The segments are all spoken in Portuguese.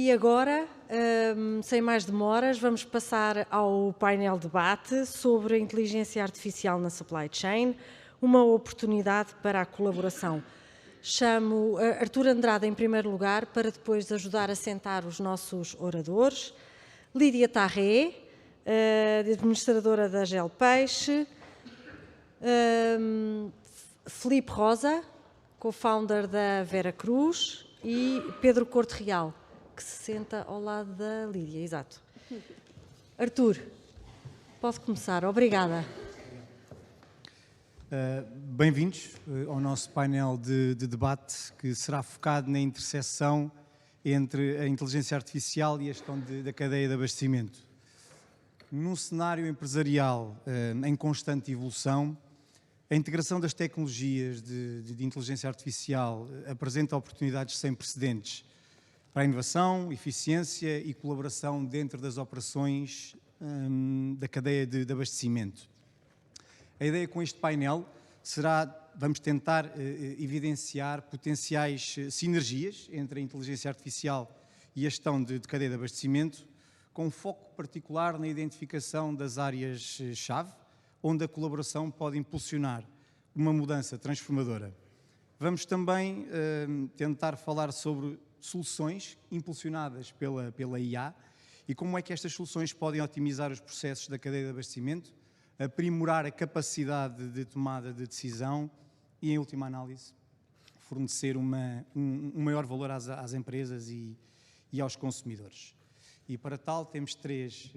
E agora, sem mais demoras, vamos passar ao painel debate sobre a inteligência artificial na supply chain, uma oportunidade para a colaboração. Chamo Artur Andrade em primeiro lugar, para depois ajudar a sentar os nossos oradores. Lídia Tarré, administradora da Gel Peixe. Filipe Rosa, co-founder da Vera Cruz. E Pedro Corte Real, que se senta ao lado da Lídia. Exato. Artur, pode começar. Obrigada. Bem-vindos ao nosso painel de debate, que será focado na interseção entre a inteligência artificial e a gestão da cadeia de abastecimento. Num cenário empresarial em constante evolução, a integração das tecnologias de inteligência artificial apresenta oportunidades sem precedentes para a inovação, eficiência e colaboração dentro das operações da cadeia de abastecimento. A ideia com este painel será, vamos tentar evidenciar potenciais sinergias entre a inteligência artificial e a gestão de cadeia de abastecimento, com foco particular na identificação das áreas-chave, onde a colaboração pode impulsionar uma mudança transformadora. Vamos também tentar falar sobre soluções impulsionadas pela IA e como é que estas soluções podem otimizar os processos da cadeia de abastecimento, aprimorar a capacidade de tomada de decisão e, em última análise, fornecer um maior valor às empresas e aos consumidores. E para tal temos três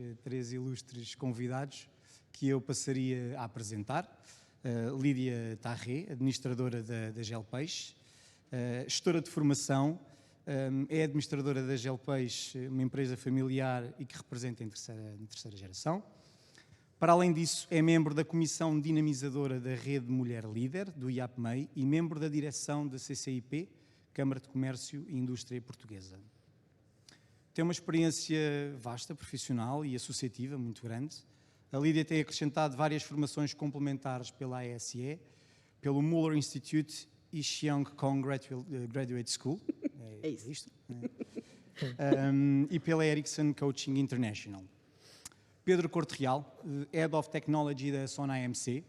ilustres convidados que eu passaria a apresentar. Lídia Tarré, administradora da Gel Peixe, gestora de formação, é administradora da Gel Peixe, uma empresa familiar e que representa em terceira geração. Para além disso, é membro da Comissão Dinamizadora da Rede Mulher Líder, do IAPMEI, e membro da direção da CCIP, Câmara de Comércio e Indústria Portuguesa. Tem uma experiência vasta, profissional e associativa muito grande. A Lídia tem acrescentado várias formações complementares pela ASE, pelo Muller Institute e Cheong Kong Graduate School, é isto, e pela Ericsson Coaching International. Pedro Corte Real, Head of Technology da Sona AMC.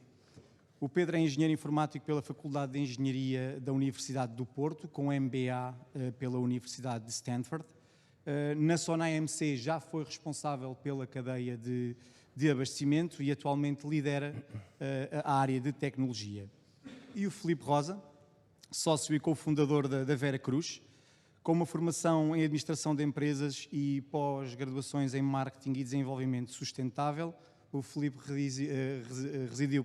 O Pedro é engenheiro informático pela Faculdade de Engenharia da Universidade do Porto, com MBA pela Universidade de Stanford. Na Sona AMC já foi responsável pela cadeia de abastecimento e atualmente lidera a área de tecnologia. E o Filipe Rosa, sócio e cofundador da Vera Cruz, com uma formação em administração de empresas e pós-graduações em marketing e desenvolvimento sustentável. O Filipe residiu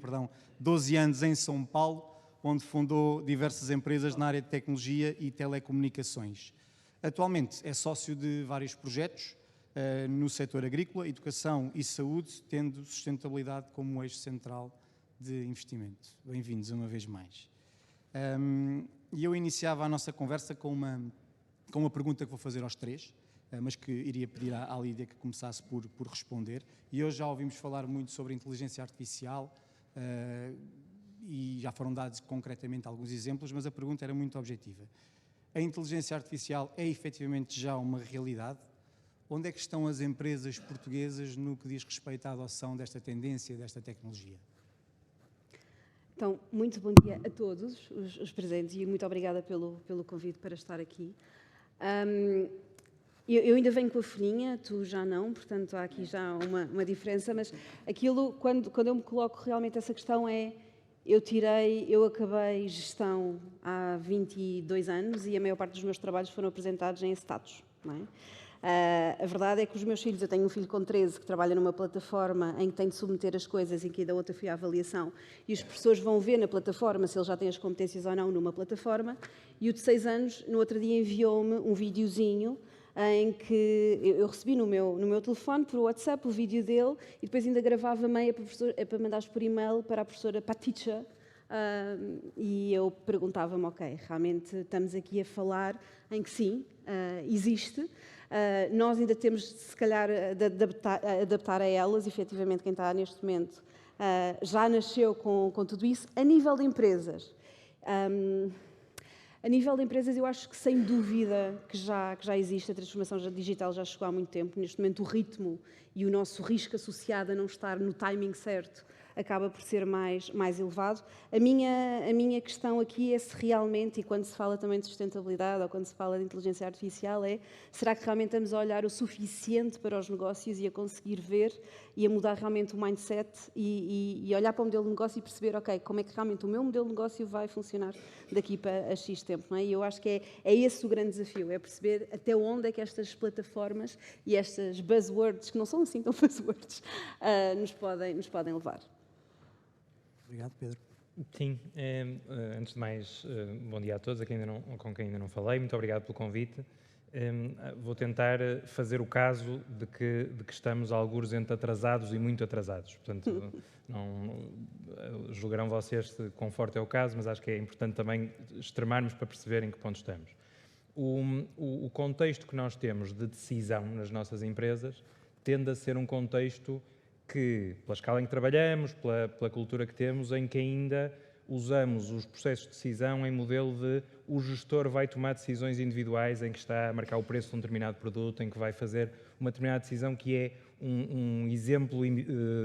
12 anos em São Paulo, onde fundou diversas empresas na área de tecnologia e telecomunicações. Atualmente é sócio de vários projetos no setor agrícola, educação e saúde, tendo sustentabilidade como eixo central de investimento. Bem-vindos uma vez mais. E eu iniciava a nossa conversa com uma pergunta que vou fazer aos três, mas que iria pedir à Lídia que começasse por responder. E hoje já ouvimos falar muito sobre inteligência artificial e já foram dados concretamente alguns exemplos, mas a pergunta era muito objetiva. A inteligência artificial é efetivamente já uma realidade? Onde é que estão as empresas portuguesas no que diz respeito à adoção desta tendência, desta tecnologia? Então, muito bom dia a todos os presentes e muito obrigada pelo convite para estar aqui. Eu ainda venho com a folhinha, tu já não, portanto há aqui já uma diferença, mas aquilo, quando eu me coloco realmente essa questão é, eu acabei gestão há 22 anos e a maior parte dos meus trabalhos foram apresentados em status, não é? A verdade é que os meus filhos, eu tenho um filho com 13 que trabalha numa plataforma em que tem de submeter as coisas, em que ainda outra fui à avaliação, e os professores vão ver na plataforma se ele já tem as competências ou não numa plataforma, e o de 6 anos, no outro dia, enviou-me um videozinho em que eu recebi no meu telefone, por WhatsApp, o vídeo dele, e depois ainda gravava meia para mandar por e-mail para a professora Paticha, e eu perguntava-me, ok, realmente estamos aqui a falar em que sim, existe. Nós ainda temos, se calhar, de adaptar a elas. Efetivamente, quem está neste momento já nasceu com tudo isso. A nível de empresas, A nível de empresas, eu acho que sem dúvida que já existe, a transformação digital já chegou há muito tempo. Neste momento o ritmo e o nosso risco associado a não estar no timing certo acaba por ser mais elevado. A minha questão aqui é se realmente, e quando se fala também de sustentabilidade ou quando se fala de inteligência artificial, será que realmente estamos a olhar o suficiente para os negócios e a conseguir ver e a mudar realmente o mindset e olhar para o modelo de negócio e perceber, ok, como é que realmente o meu modelo de negócio vai funcionar daqui para a X tempo, não é? E eu acho que é esse o grande desafio, é perceber até onde é que estas plataformas e estas buzzwords, que não são assim tão buzzwords, nos podem levar. Obrigado, Pedro. Sim, antes de mais, bom dia a todos, com quem ainda não falei, muito obrigado pelo convite. Vou tentar fazer o caso de que estamos algures entre atrasados e muito atrasados. Portanto, não julgarão vocês se quão forte é o caso, mas acho que é importante também extremarmos para perceber em que ponto estamos. O contexto que nós temos de decisão nas nossas empresas tende a ser um contexto que, pela escala em que trabalhamos, pela cultura que temos, em que ainda usamos os processos de decisão em modelo de o gestor vai tomar decisões individuais, em que está a marcar o preço de um determinado produto, em que vai fazer uma determinada decisão que é um exemplo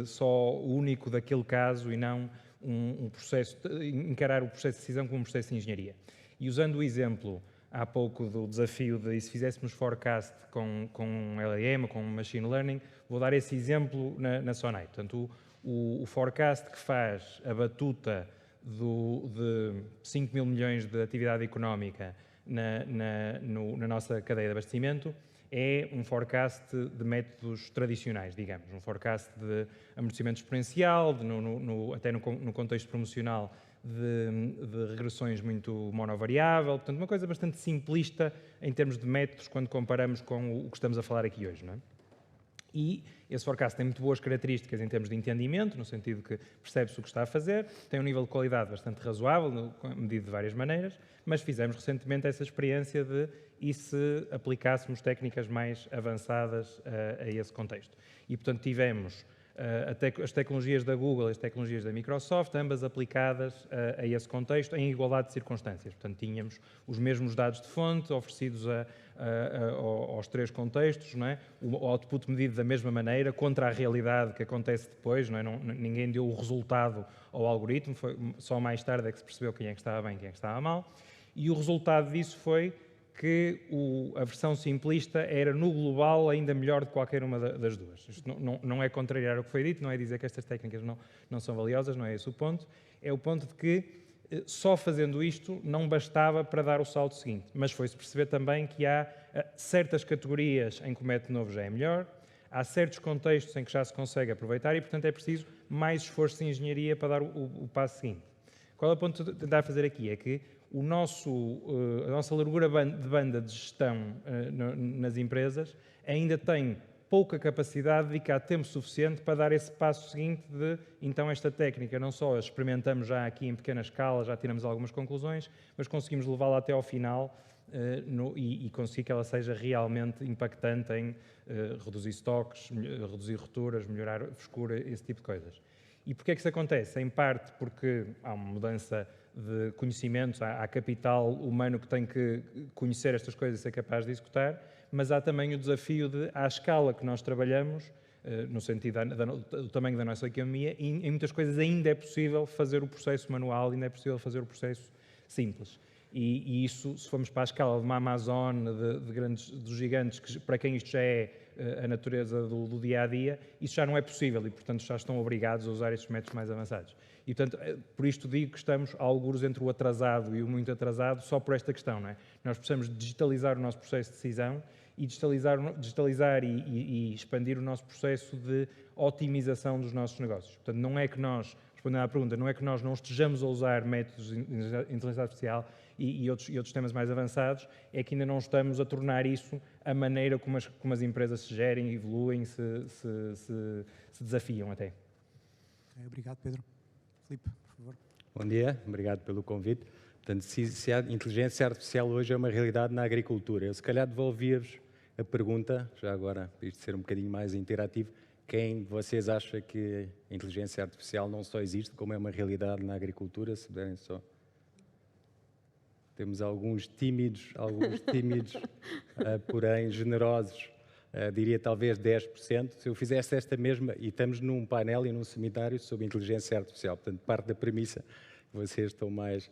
só único daquele caso e não um processo, encarar o processo de decisão como um processo de engenharia. E usando o exemplo há pouco do desafio de se fizéssemos forecast com LLM, com Machine Learning, vou dar esse exemplo na Sonai. Portanto, o forecast que faz a batuta de 5 mil milhões de atividade económica na nossa cadeia de abastecimento é um forecast de métodos tradicionais, digamos, um forecast de amortecimento exponencial, até no contexto promocional, de regressões muito monovariável, portanto uma coisa bastante simplista em termos de métodos quando comparamos com o que estamos a falar aqui hoje, não é? E esse forecast tem muito boas características em termos de entendimento, no sentido que percebe-se o que está a fazer, tem um nível de qualidade bastante razoável, medido de várias maneiras, mas fizemos recentemente essa experiência de e se aplicássemos técnicas mais avançadas a esse contexto. E, portanto, tivemos as tecnologias da Google e as tecnologias da Microsoft, ambas aplicadas a esse contexto em igualdade de circunstâncias. Portanto, tínhamos os mesmos dados de fonte oferecidos aos três contextos, não é? O output medido da mesma maneira, contra a realidade que acontece depois, não é? Ninguém deu o resultado ao algoritmo, foi só mais tarde é que se percebeu quem é que estava bem e quem é que estava mal, e o resultado disso foi que a versão simplista era, no global, ainda melhor de qualquer uma das duas. Isto não é contrariar o que foi dito, não é dizer que estas técnicas não são valiosas, não é esse o ponto. É o ponto de que só fazendo isto não bastava para dar o salto seguinte, mas foi-se perceber também que há certas categorias em que o método novo já é melhor, há certos contextos em que já se consegue aproveitar e, portanto, é preciso mais esforço de engenharia para dar o passo seguinte. Qual é o ponto de tentar fazer aqui? É que a nossa largura de banda de gestão nas empresas ainda tem pouca capacidade de dedicar tempo suficiente para dar esse passo seguinte de, então, esta técnica não só a experimentamos já aqui em pequena escala, já tiramos algumas conclusões, mas conseguimos levá-la até ao final e conseguir que ela seja realmente impactante em reduzir estoques, reduzir rupturas, melhorar a frescura, esse tipo de coisas. E porquê é que isso acontece? Em parte porque há uma mudança de conhecimentos, há capital humano que tem que conhecer estas coisas e ser capaz de executar, mas há também o desafio de, à escala que nós trabalhamos, no sentido do tamanho da nossa economia, em muitas coisas ainda é possível fazer o processo manual, ainda é possível fazer o processo simples. E isso, se formos para a escala de uma Amazon, dos gigantes, para quem isto já é a natureza do dia-a-dia, isso já não é possível e, portanto, já estão obrigados a usar estes métodos mais avançados. E, portanto, por isto digo que estamos algures entre o atrasado e o muito atrasado só por esta questão, não é? Nós precisamos digitalizar o nosso processo de decisão e digitalizar e expandir o nosso processo de otimização dos nossos negócios. Portanto, não é que nós, respondendo à pergunta, não é que nós não estejamos a usar métodos de inteligência artificial e outros temas mais avançados, é que ainda não estamos a tornar isso a maneira como as empresas se gerem, evoluem, se desafiam até. Obrigado, Pedro. Filipe, por favor. Bom dia, obrigado pelo convite. Portanto, se a inteligência artificial hoje é uma realidade na agricultura, eu se calhar devolvia-vos a pergunta, já agora, para isto ser um bocadinho mais interativo, quem de vocês acha que a inteligência artificial não só existe, como é uma realidade na agricultura, se puderem só... temos alguns tímidos, porém generosos, diria talvez 10%. Se eu fizesse esta mesma, e estamos num painel e num seminário sobre inteligência artificial, portanto, parte da premissa que vocês estão mais,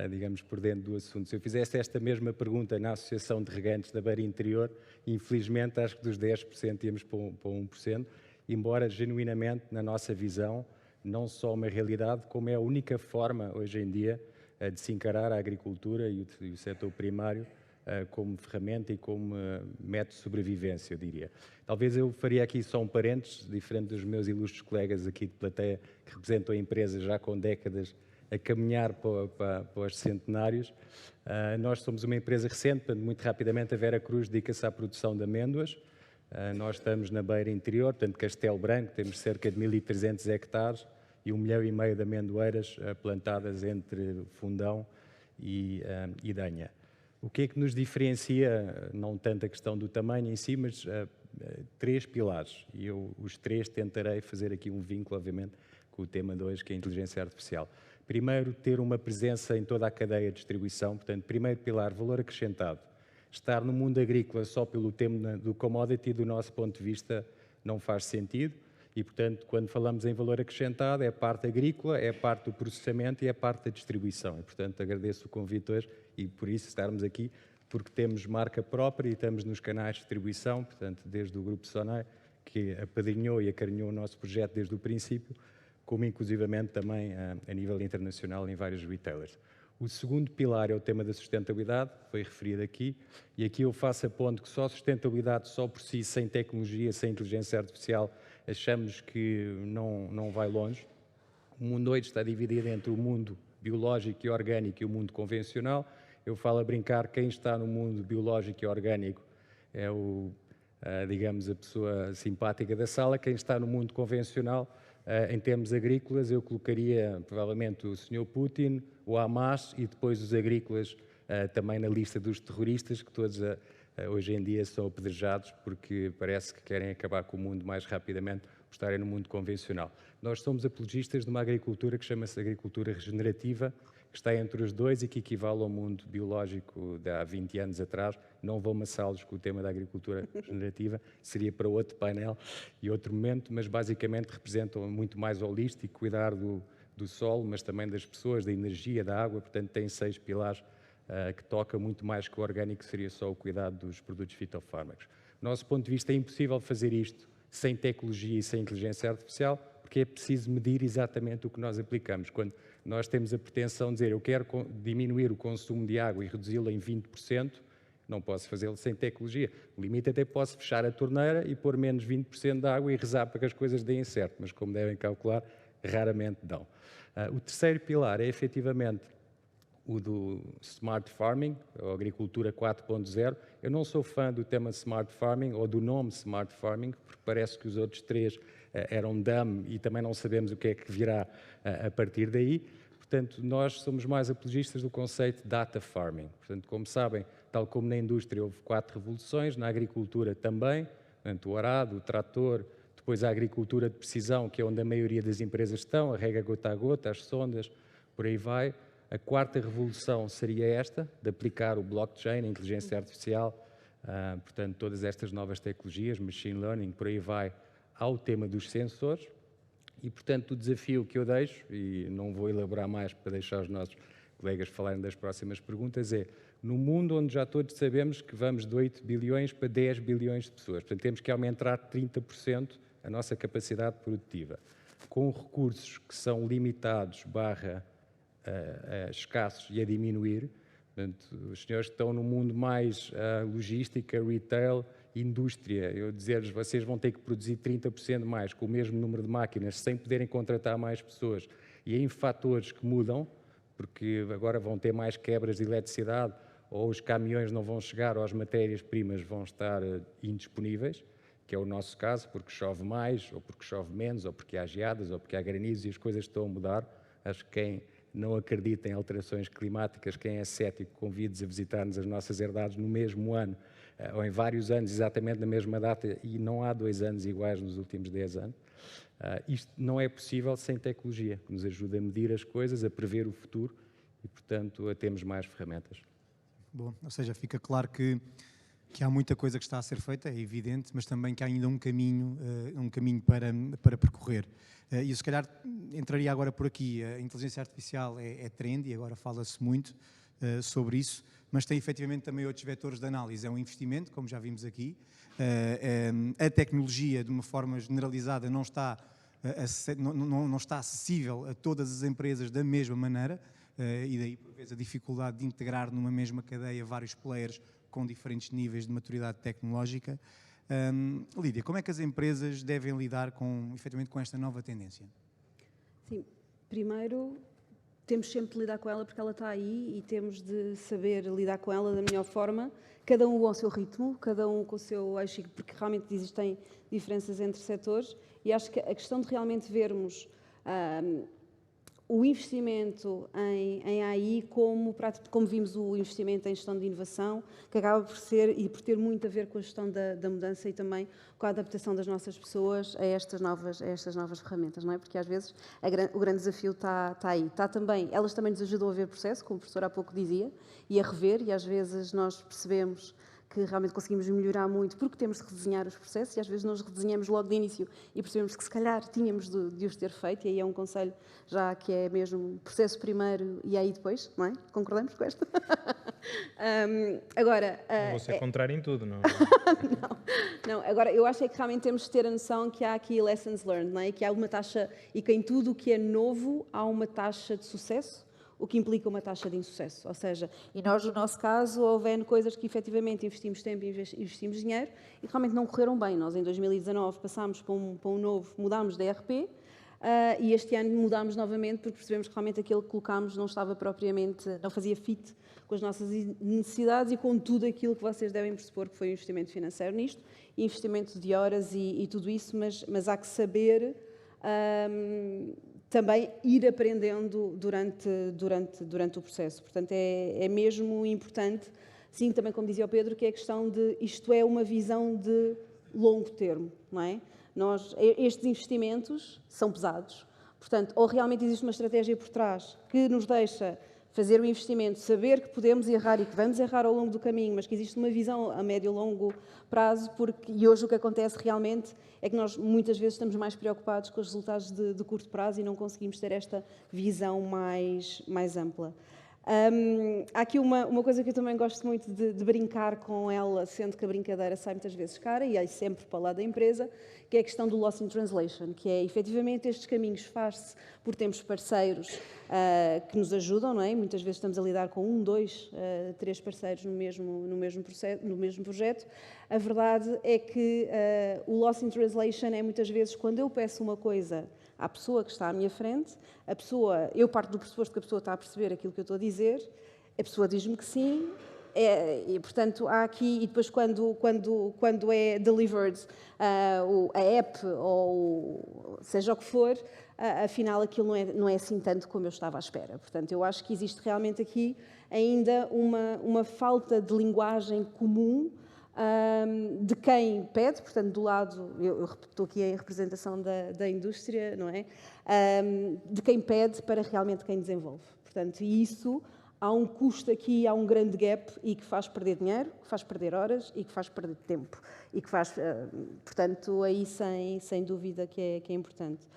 digamos, por dentro do assunto. Se eu fizesse esta mesma pergunta na Associação de Regantes da Beira Interior, infelizmente, acho que dos 10% íamos para 1%, embora genuinamente, na nossa visão, não só uma realidade, como é a única forma, hoje em dia, de se encarar a agricultura e o setor primário como ferramenta e como método de sobrevivência, eu diria. Talvez eu faria aqui só um parênteses, diferente dos meus ilustres colegas aqui de plateia, que representam a empresa já com décadas a caminhar para os centenários. Nós somos uma empresa recente, portanto, muito rapidamente a Vera Cruz dedica-se à produção de amêndoas. Nós estamos na Beira Interior, portanto, Castelo Branco, temos cerca de 1.300 hectares e 1,5 milhão de amendoeiras plantadas entre Fundão e Danha. O que é que nos diferencia, não tanto a questão do tamanho em si, mas 3 pilares, e eu os 3 tentarei fazer aqui um vínculo, obviamente, com o tema de hoje, que é a inteligência artificial. Primeiro, ter uma presença em toda a cadeia de distribuição, portanto, primeiro pilar, valor acrescentado. Estar no mundo agrícola só pelo tema do commodity, do nosso ponto de vista, não faz sentido. E, portanto, quando falamos em valor acrescentado, é a parte agrícola, é a parte do processamento e é a parte da distribuição. E, portanto, agradeço o convite hoje e, por isso, estarmos aqui, porque temos marca própria e estamos nos canais de distribuição, portanto, desde o Grupo Sonai, que apadrinhou e acarinhou o nosso projeto desde o princípio, como, inclusivamente, também a nível internacional em vários retailers. O segundo pilar é o tema da sustentabilidade, foi referido aqui, e aqui eu faço a ponto que só a sustentabilidade, só por si, sem tecnologia, sem inteligência artificial, achamos que não vai longe. O mundo hoje está dividido entre o mundo biológico e orgânico e o mundo convencional. Eu falo a brincar, quem está no mundo biológico e orgânico é digamos, a pessoa simpática da sala. Quem está no mundo convencional, em termos agrícolas, eu colocaria provavelmente o Sr. Putin, o Hamas e depois os agrícolas também na lista dos terroristas, que todos hoje em dia são apedrejados porque parece que querem acabar com o mundo mais rapidamente por estarem no mundo convencional. Nós somos apologistas de uma agricultura que chama-se agricultura regenerativa, que está entre os dois e que equivale ao mundo biológico de há 20 anos atrás. Não vou amassá-los com o tema da agricultura regenerativa, seria para outro painel e outro momento, mas basicamente representam muito mais holístico, cuidar do solo, mas também das pessoas, da energia, da água, portanto tem 6 pilares que toca muito mais que o orgânico, seria só o cuidado dos produtos fitofármacos. Do nosso ponto de vista é impossível fazer isto sem tecnologia e sem inteligência artificial, porque é preciso medir exatamente o que nós aplicamos. Quando nós temos a pretensão de dizer eu quero diminuir o consumo de água e reduzi-lo em 20%, não posso fazê-lo sem tecnologia. O limite até posso fechar a torneira e pôr menos 20% de água e rezar para que as coisas deem certo, mas como devem calcular, raramente dão. O terceiro pilar é efetivamente o do Smart Farming, ou Agricultura 4.0. Eu não sou fã do tema Smart Farming ou do nome Smart Farming, porque parece que os outros 3 eram dumb e também não sabemos o que é que virá a partir daí. Portanto, nós somos mais apologistas do conceito de Data Farming. Portanto, como sabem, tal como na indústria houve 4 revoluções, na agricultura também, portanto, o arado, o trator, depois a agricultura de precisão, que é onde a maioria das empresas estão, a rega gota a gota, as sondas, por aí vai. A 4ª revolução seria esta, de aplicar o blockchain, a inteligência artificial, portanto, todas estas novas tecnologias, machine learning, por aí vai, ao tema dos sensores. E, portanto, o desafio que eu deixo, e não vou elaborar mais para deixar os nossos colegas falarem das próximas perguntas, é, no mundo onde já todos sabemos que vamos de 8 bilhões para 10 bilhões de pessoas, portanto, temos que aumentar 30% a nossa capacidade produtiva, com recursos que são limitados, escassos e a diminuir. Portanto, os senhores que estão no mundo mais logística, retail, indústria, eu dizer-lhes, vocês vão ter que produzir 30% mais com o mesmo número de máquinas, sem poderem contratar mais pessoas. E em fatores que mudam, porque agora vão ter mais quebras de eletricidade, ou os caminhões não vão chegar, ou as matérias-primas vão estar indisponíveis, que é o nosso caso, porque chove mais, ou porque chove menos, ou porque há geadas, ou porque há granizos, e as coisas estão a mudar. Acho que quem não acredita em alterações climáticas, quem é cético, convido-os a visitar-nos as nossas herdades no mesmo ano, ou em vários anos, exatamente na mesma data, e não há 2 anos iguais nos últimos 10 anos. Isto não é possível sem tecnologia, que nos ajuda a medir as coisas, a prever o futuro e, portanto, a termos mais ferramentas. Bom, ou seja, fica claro que há muita coisa que está a ser feita, é evidente, mas também que há ainda um caminho para percorrer. E eu, se calhar, entraria agora por aqui. A inteligência artificial é trend e agora fala-se muito sobre isso, mas tem efetivamente também outros vetores de análise. É um investimento, como já vimos aqui. A tecnologia, de uma forma generalizada, não está acessível a todas as empresas da mesma maneira, e daí, por vezes, a dificuldade de integrar numa mesma cadeia vários players com diferentes níveis de maturidade tecnológica. Lídia, como é que as empresas devem lidar efetivamente com esta nova tendência? Sim, primeiro temos sempre de lidar com ela porque ela está aí e temos de saber lidar com ela da melhor forma, cada um ao seu ritmo, cada um com o seu eixo, porque realmente existem diferenças entre setores, e acho que a questão de realmente vermos o investimento em AI como vimos o investimento em gestão de inovação, que acaba por ser e por ter muito a ver com a gestão da mudança e também com a adaptação das nossas pessoas a estas novas ferramentas, não é? Porque às vezes o grande desafio está aí. Elas também nos ajudam a ver o processo, como o professor há pouco dizia, e a rever, e às vezes nós percebemos que realmente conseguimos melhorar muito porque temos de redesenhar os processos e às vezes nós redesenhamos logo de início e percebemos que se calhar tínhamos de os ter feito, e aí é um conselho já que é mesmo processo primeiro e aí depois, não é? Concordamos com esta? Agora... Não vou ser contrário em tudo, não? Não, agora eu acho é que realmente temos de ter a noção que há aqui lessons learned, não é? Que há uma taxa, e que em tudo o que é novo há uma taxa de sucesso, o que implica uma taxa de insucesso. Ou seja, e nós, no nosso caso, houve coisas que efetivamente investimos tempo e investimos dinheiro e realmente não correram bem. Nós, em 2019, passámos para um novo, mudámos de ERP, e este ano mudámos novamente porque percebemos que realmente aquilo que colocámos não estava propriamente, não fazia fit com as nossas necessidades e com tudo aquilo que vocês devem pressupor que foi um investimento financeiro nisto, investimento de horas e tudo isso, mas há que saber... também ir aprendendo durante o processo. Portanto, é mesmo importante, sim, também como dizia o Pedro, que é a questão de isto é uma visão de longo termo, não é? Estes investimentos são pesados, portanto, ou realmente existe uma estratégia por trás que nos deixa fazer o investimento, saber que podemos errar e que vamos errar ao longo do caminho, mas que existe uma visão a médio e longo prazo, e hoje o que acontece realmente é que nós muitas vezes estamos mais preocupados com os resultados de curto prazo e não conseguimos ter esta visão mais ampla. Há aqui uma coisa que eu também gosto muito de brincar com ela, sendo que a brincadeira sai muitas vezes cara, e aí sempre para lá da empresa, que é a questão do loss in translation, que é efetivamente estes caminhos faz-se por termos parceiros que nos ajudam, não é? Muitas vezes estamos a lidar com 1, 2, 3 parceiros no mesmo projeto. A verdade é que o loss in translation é muitas vezes quando eu peço uma coisa à pessoa que está à minha frente, eu parto do pressuposto que a pessoa está a perceber aquilo que eu estou a dizer, a pessoa diz-me que sim, e portanto há aqui, e depois quando é delivered a app ou seja o que for, afinal aquilo não é assim tanto como eu estava à espera. Portanto, eu acho que existe realmente aqui ainda uma falta de linguagem comum de quem pede, portanto, do lado, eu estou aqui em representação da indústria, não é? De quem pede para realmente quem desenvolve. Portanto, e isso, há um custo aqui, há um grande gap e que faz perder dinheiro, que faz perder horas e que faz perder tempo. E que faz, portanto, aí sem dúvida que é importante.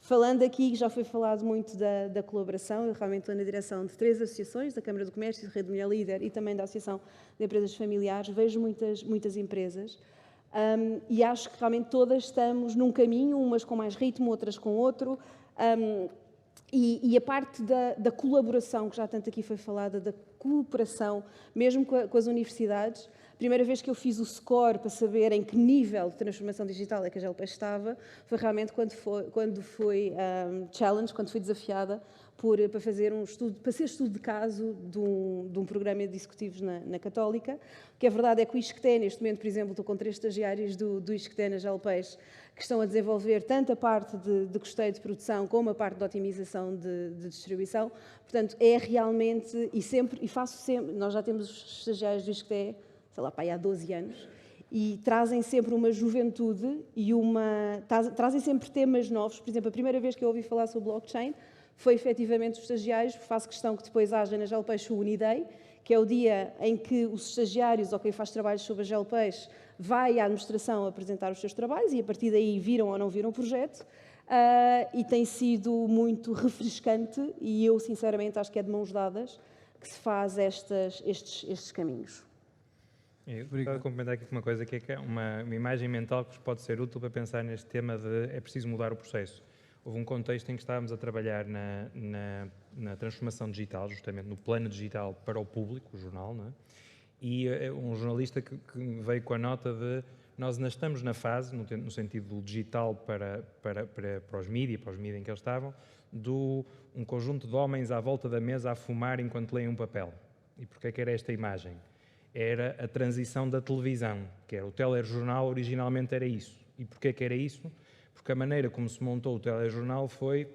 Falando aqui, já foi falado muito da colaboração, eu realmente estou na direção de 3 associações, da Câmara do Comércio, da Rede Mulher Líder e também da Associação de Empresas Familiares, vejo muitas empresas e acho que realmente todas estamos num caminho, umas com mais ritmo, outras com outro, e a parte da colaboração, que já tanto aqui foi falada, da cooperação, mesmo com as universidades. A primeira vez que eu fiz o score para saber em que nível de transformação digital é que a GLP estava, foi realmente quando fui challenge, quando fui desafiada para fazer um estudo, para ser estudo de caso de um programa de executivos na Católica, que a verdade é que o ISCTE, neste momento, por exemplo, estou com 3 estagiários do ISCTE na GLPs, que estão a desenvolver tanto a parte de custeio de produção como a parte de otimização de distribuição. Portanto, é realmente, e faço sempre, nós já temos os estagiários do ISCTE, sei lá, para aí há 12 anos, e trazem sempre uma juventude e trazem sempre temas novos. Por exemplo, a primeira vez que eu ouvi falar sobre blockchain foi efetivamente os estagiários, faço questão que depois haja na GLPs o Uniday, que é o dia em que os estagiários ou quem faz trabalhos sobre a GelPeixe vai à administração apresentar os seus trabalhos e a partir daí viram ou não viram o projeto. E tem sido muito refrescante e eu, sinceramente, acho que é de mãos dadas que se faz estes caminhos. Eu gostava de complementar aqui com uma coisa, que é uma imagem mental que vos pode ser útil para pensar neste tema de é preciso mudar o processo. Houve um contexto em que estávamos a trabalhar na transformação digital, justamente no plano digital para o público, o jornal, não é? E um jornalista que veio com a nota de nós ainda estamos na fase, no sentido do digital para os mídias em que eles estavam, um conjunto de homens à volta da mesa a fumar enquanto leem um papel. E porquê que era esta imagem? Era a transição da televisão, que era o telejornal, originalmente era isso. E porquê que era isso? Porque a maneira como se montou o telejornal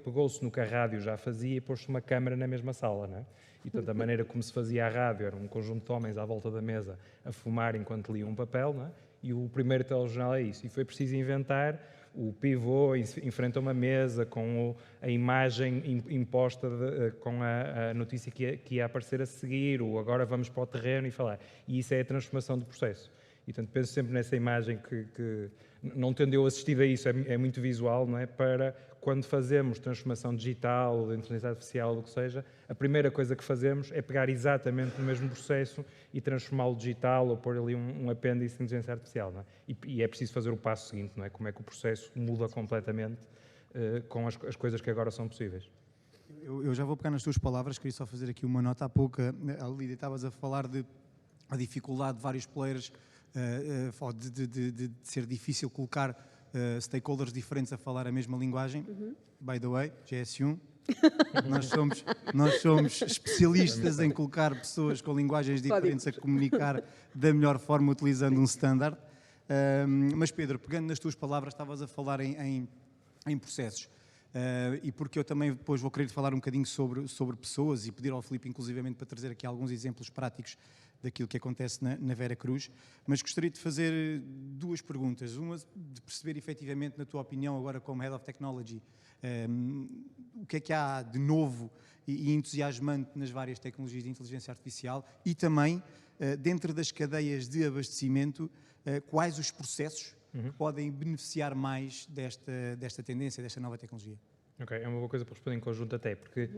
pegou-se no que a rádio já fazia e pôs-se uma câmara na mesma sala, não é? E, portanto, a maneira como se fazia a rádio era um conjunto de homens à volta da mesa a fumar enquanto liam um papel, não é? E o primeiro telejornal é isso. E foi preciso inventar o pivô em frente a uma mesa, com a imagem imposta com a notícia que ia aparecer a seguir, ou agora vamos para o terreno e falar. E isso é a transformação do processo. E, portanto, penso sempre nessa imagem que não tendo eu assistido a isso, é muito visual, não é? Para quando fazemos transformação digital, ou de inteligência artificial, ou o que seja, a primeira coisa que fazemos é pegar exatamente no mesmo processo e transformá-lo digital, ou pôr ali um apêndice de inteligência artificial, não é? E é preciso fazer o passo seguinte, não é? Como é que o processo muda completamente com as coisas que agora são possíveis. Eu já vou pegar nas tuas palavras, queria só fazer aqui uma nota. Há pouco, Lídia, estavas a falar de a dificuldade de vários players, de ser difícil colocar stakeholders diferentes a falar a mesma linguagem. By the way, GS1, nós somos especialistas em colocar pessoas com linguagens diferentes a comunicar da melhor forma utilizando um standard. Mas Pedro, pegando nas tuas palavras, estavas a falar em processos. E porque eu também depois vou querer falar um bocadinho sobre pessoas e pedir ao Filipe inclusivamente para trazer aqui alguns exemplos práticos daquilo que acontece na Vera Cruz, mas gostaria de fazer duas perguntas. Uma, de perceber efetivamente, na tua opinião, agora como Head of Technology, o que é que há de novo e entusiasmante nas várias tecnologias de inteligência artificial e também, dentro das cadeias de abastecimento, quais os processos que podem beneficiar mais desta tendência, desta nova tecnologia? Ok, é uma boa coisa para responder em conjunto até, porque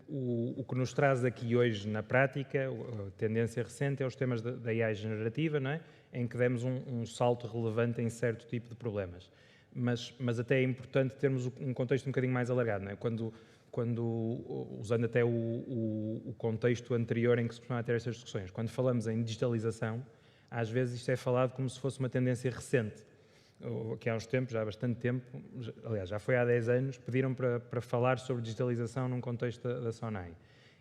o que nos traz aqui hoje na prática, a tendência recente é os temas da AI generativa, não é? Em que demos um salto relevante em certo tipo de problemas. Mas até é importante termos um contexto um bocadinho mais alargado, não é? Usando até o contexto anterior em que se costumava ter estas discussões, quando falamos em digitalização, às vezes isto é falado como se fosse uma tendência recente, que há uns tempos, já há bastante tempo, aliás, já foi há 10 anos, pediram para falar sobre digitalização num contexto da SONAI.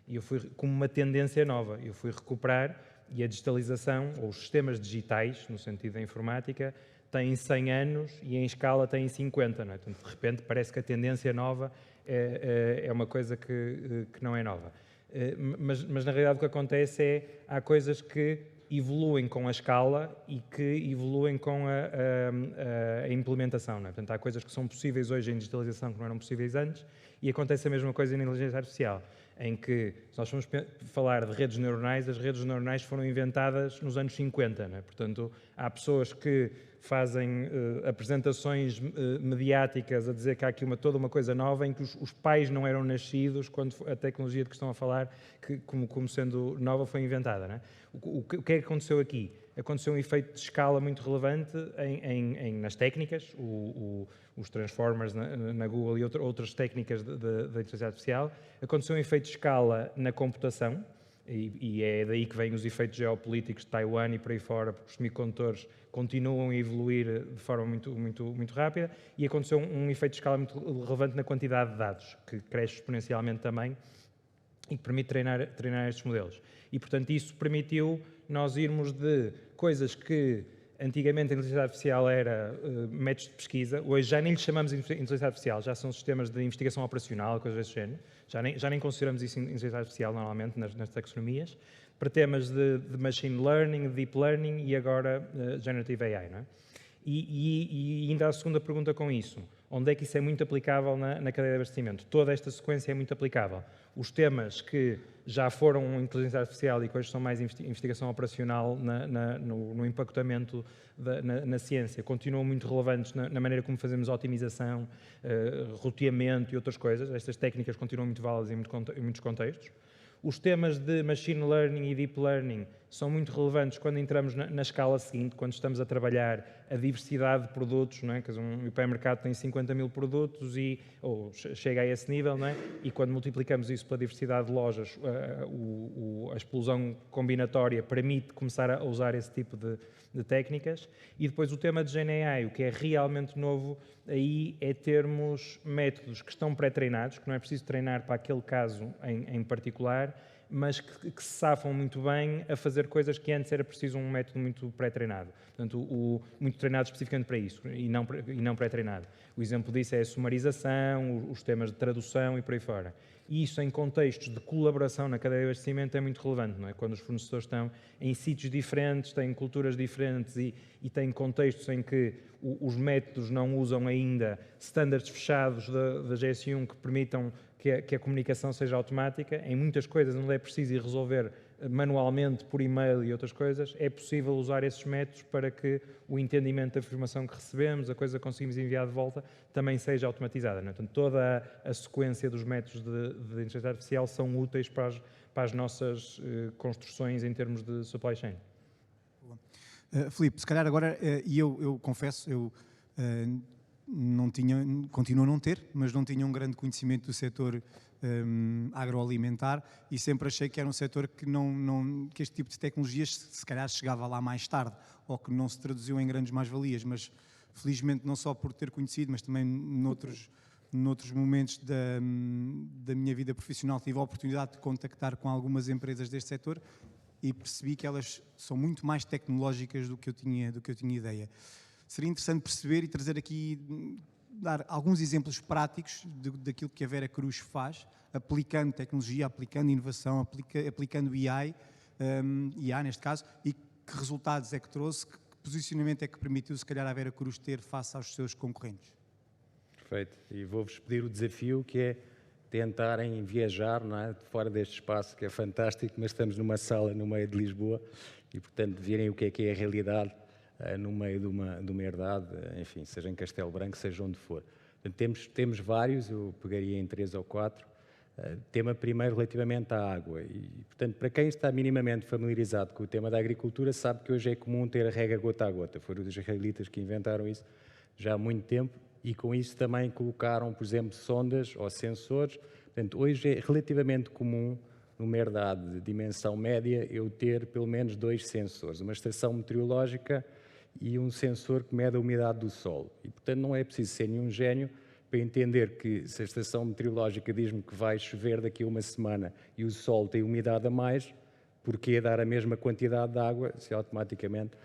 E eu fui, como uma tendência nova, eu fui recuperar, e a digitalização, ou os sistemas digitais, no sentido da informática, têm 100 anos e em escala têm 50, não é? Portanto, de repente parece que a tendência nova é uma coisa que não é nova. Mas na realidade o que acontece é, há coisas que evoluem com a escala e que evoluem com a implementação, não é? Portanto, há coisas que são possíveis hoje em digitalização que não eram possíveis antes, e acontece a mesma coisa na inteligência artificial, em que, se nós formos falar de redes neuronais, as redes neuronais foram inventadas nos anos 50, não é? Portanto, há pessoas que fazem apresentações mediáticas a dizer que há aqui toda uma coisa nova, em que os pais não eram nascidos quando a tecnologia de que estão a falar, que, como sendo nova, foi inventada, não é? O que é que aconteceu aqui? Aconteceu um efeito de escala muito relevante nas técnicas, os transformers na Google e outras técnicas da inteligência artificial. Aconteceu um efeito de escala na computação, e é daí que vêm os efeitos geopolíticos de Taiwan e por aí fora, porque os semicondutores continuam a evoluir de forma muito rápida, e aconteceu um efeito de escala muito relevante na quantidade de dados, que cresce exponencialmente também, e que permite treinar estes modelos. E, portanto, isso permitiu nós irmos de coisas que antigamente a inteligência artificial era métodos de pesquisa, hoje já nem lhe chamamos de inteligência artificial, já são sistemas de investigação operacional, coisas desse género, já nem consideramos isso inteligência artificial normalmente nas taxonomias, para temas de machine learning, deep learning e agora generative AI, não é? E ainda a segunda pergunta com isso, Onde é que isso é muito aplicável na cadeia de abastecimento? Toda esta sequência é muito aplicável. Os temas que já foram inteligência artificial e que hoje são mais investigação operacional no empacotamento na ciência continuam muito relevantes na maneira como fazemos otimização, roteamento e outras coisas. Estas técnicas continuam muito válidas em muitos contextos. Os temas de Machine Learning e Deep Learning são muito relevantes quando entramos na escala seguinte, quando estamos a trabalhar a diversidade de produtos, não é? Que um hipermercado tem 50 mil produtos ou chega a esse nível, não é? E quando multiplicamos isso pela diversidade de lojas, a explosão combinatória permite começar a usar esse tipo de técnicas. E depois o tema de GenAI, o que é realmente novo aí é termos métodos que estão pré-treinados, que não é preciso treinar para aquele caso em particular, mas que se safam muito bem a fazer coisas que antes era preciso um método muito pré-treinado. Portanto, muito treinado especificamente para isso e não pré-treinado. O exemplo disso é a sumarização, os temas de tradução e por aí fora. E isso em contextos de colaboração na cadeia de abastecimento é muito relevante, não é? Quando os fornecedores estão em sítios diferentes, têm culturas diferentes e têm contextos em que os métodos não usam ainda standards fechados da GS1 que permitam que a comunicação seja automática. Em muitas coisas onde é preciso ir resolver manualmente, por e-mail e outras coisas, é possível usar esses métodos para que o entendimento da informação que recebemos, a coisa que conseguimos enviar de volta, também seja automatizada, não é? Portanto, toda a sequência dos métodos de inteligência artificial são úteis para as nossas construções em termos de supply chain. Filipe, se calhar agora, e eu confesso, eu não tinha, continuo a não ter, mas não tinha um grande conhecimento do setor agroalimentar e sempre achei que era um setor que este tipo de tecnologias se calhar chegava lá mais tarde ou que não se traduziu em grandes mais-valias, mas felizmente não só por ter conhecido, mas também noutros momentos da minha vida profissional tive a oportunidade de contactar com algumas empresas deste setor e percebi que elas são muito mais tecnológicas do que eu tinha ideia. Seria interessante perceber e trazer aqui, dar alguns exemplos práticos daquilo que a Vera Cruz faz, aplicando tecnologia, aplicando inovação, aplicando IA neste caso, e que resultados é que trouxe, que posicionamento é que permitiu, se calhar, a Vera Cruz ter face aos seus concorrentes? Perfeito. E vou-vos pedir o desafio que é tentarem viajar, não é, fora deste espaço que é fantástico, mas estamos numa sala no meio de Lisboa e, portanto, verem o que é a realidade no meio de uma herdade, enfim, seja em Castelo Branco, seja onde for. Portanto, temos vários, eu pegaria em 3 ou 4. Tema primeiro relativamente à água. E, portanto, para quem está minimamente familiarizado com o tema da agricultura, sabe que hoje é comum ter a rega gota a gota. Foram os israelitas que inventaram isso já há muito tempo e com isso também colocaram, por exemplo, sondas ou sensores. Portanto, hoje é relativamente comum, numa herdade de dimensão média, eu ter pelo menos 2 sensores, uma estação meteorológica e um sensor que mede a umidade do solo. E, portanto, não é preciso ser nenhum gênio para entender que se a estação meteorológica diz-me que vai chover daqui a uma semana e o solo tem umidade a mais, porquê dar a mesma quantidade de água se automaticamente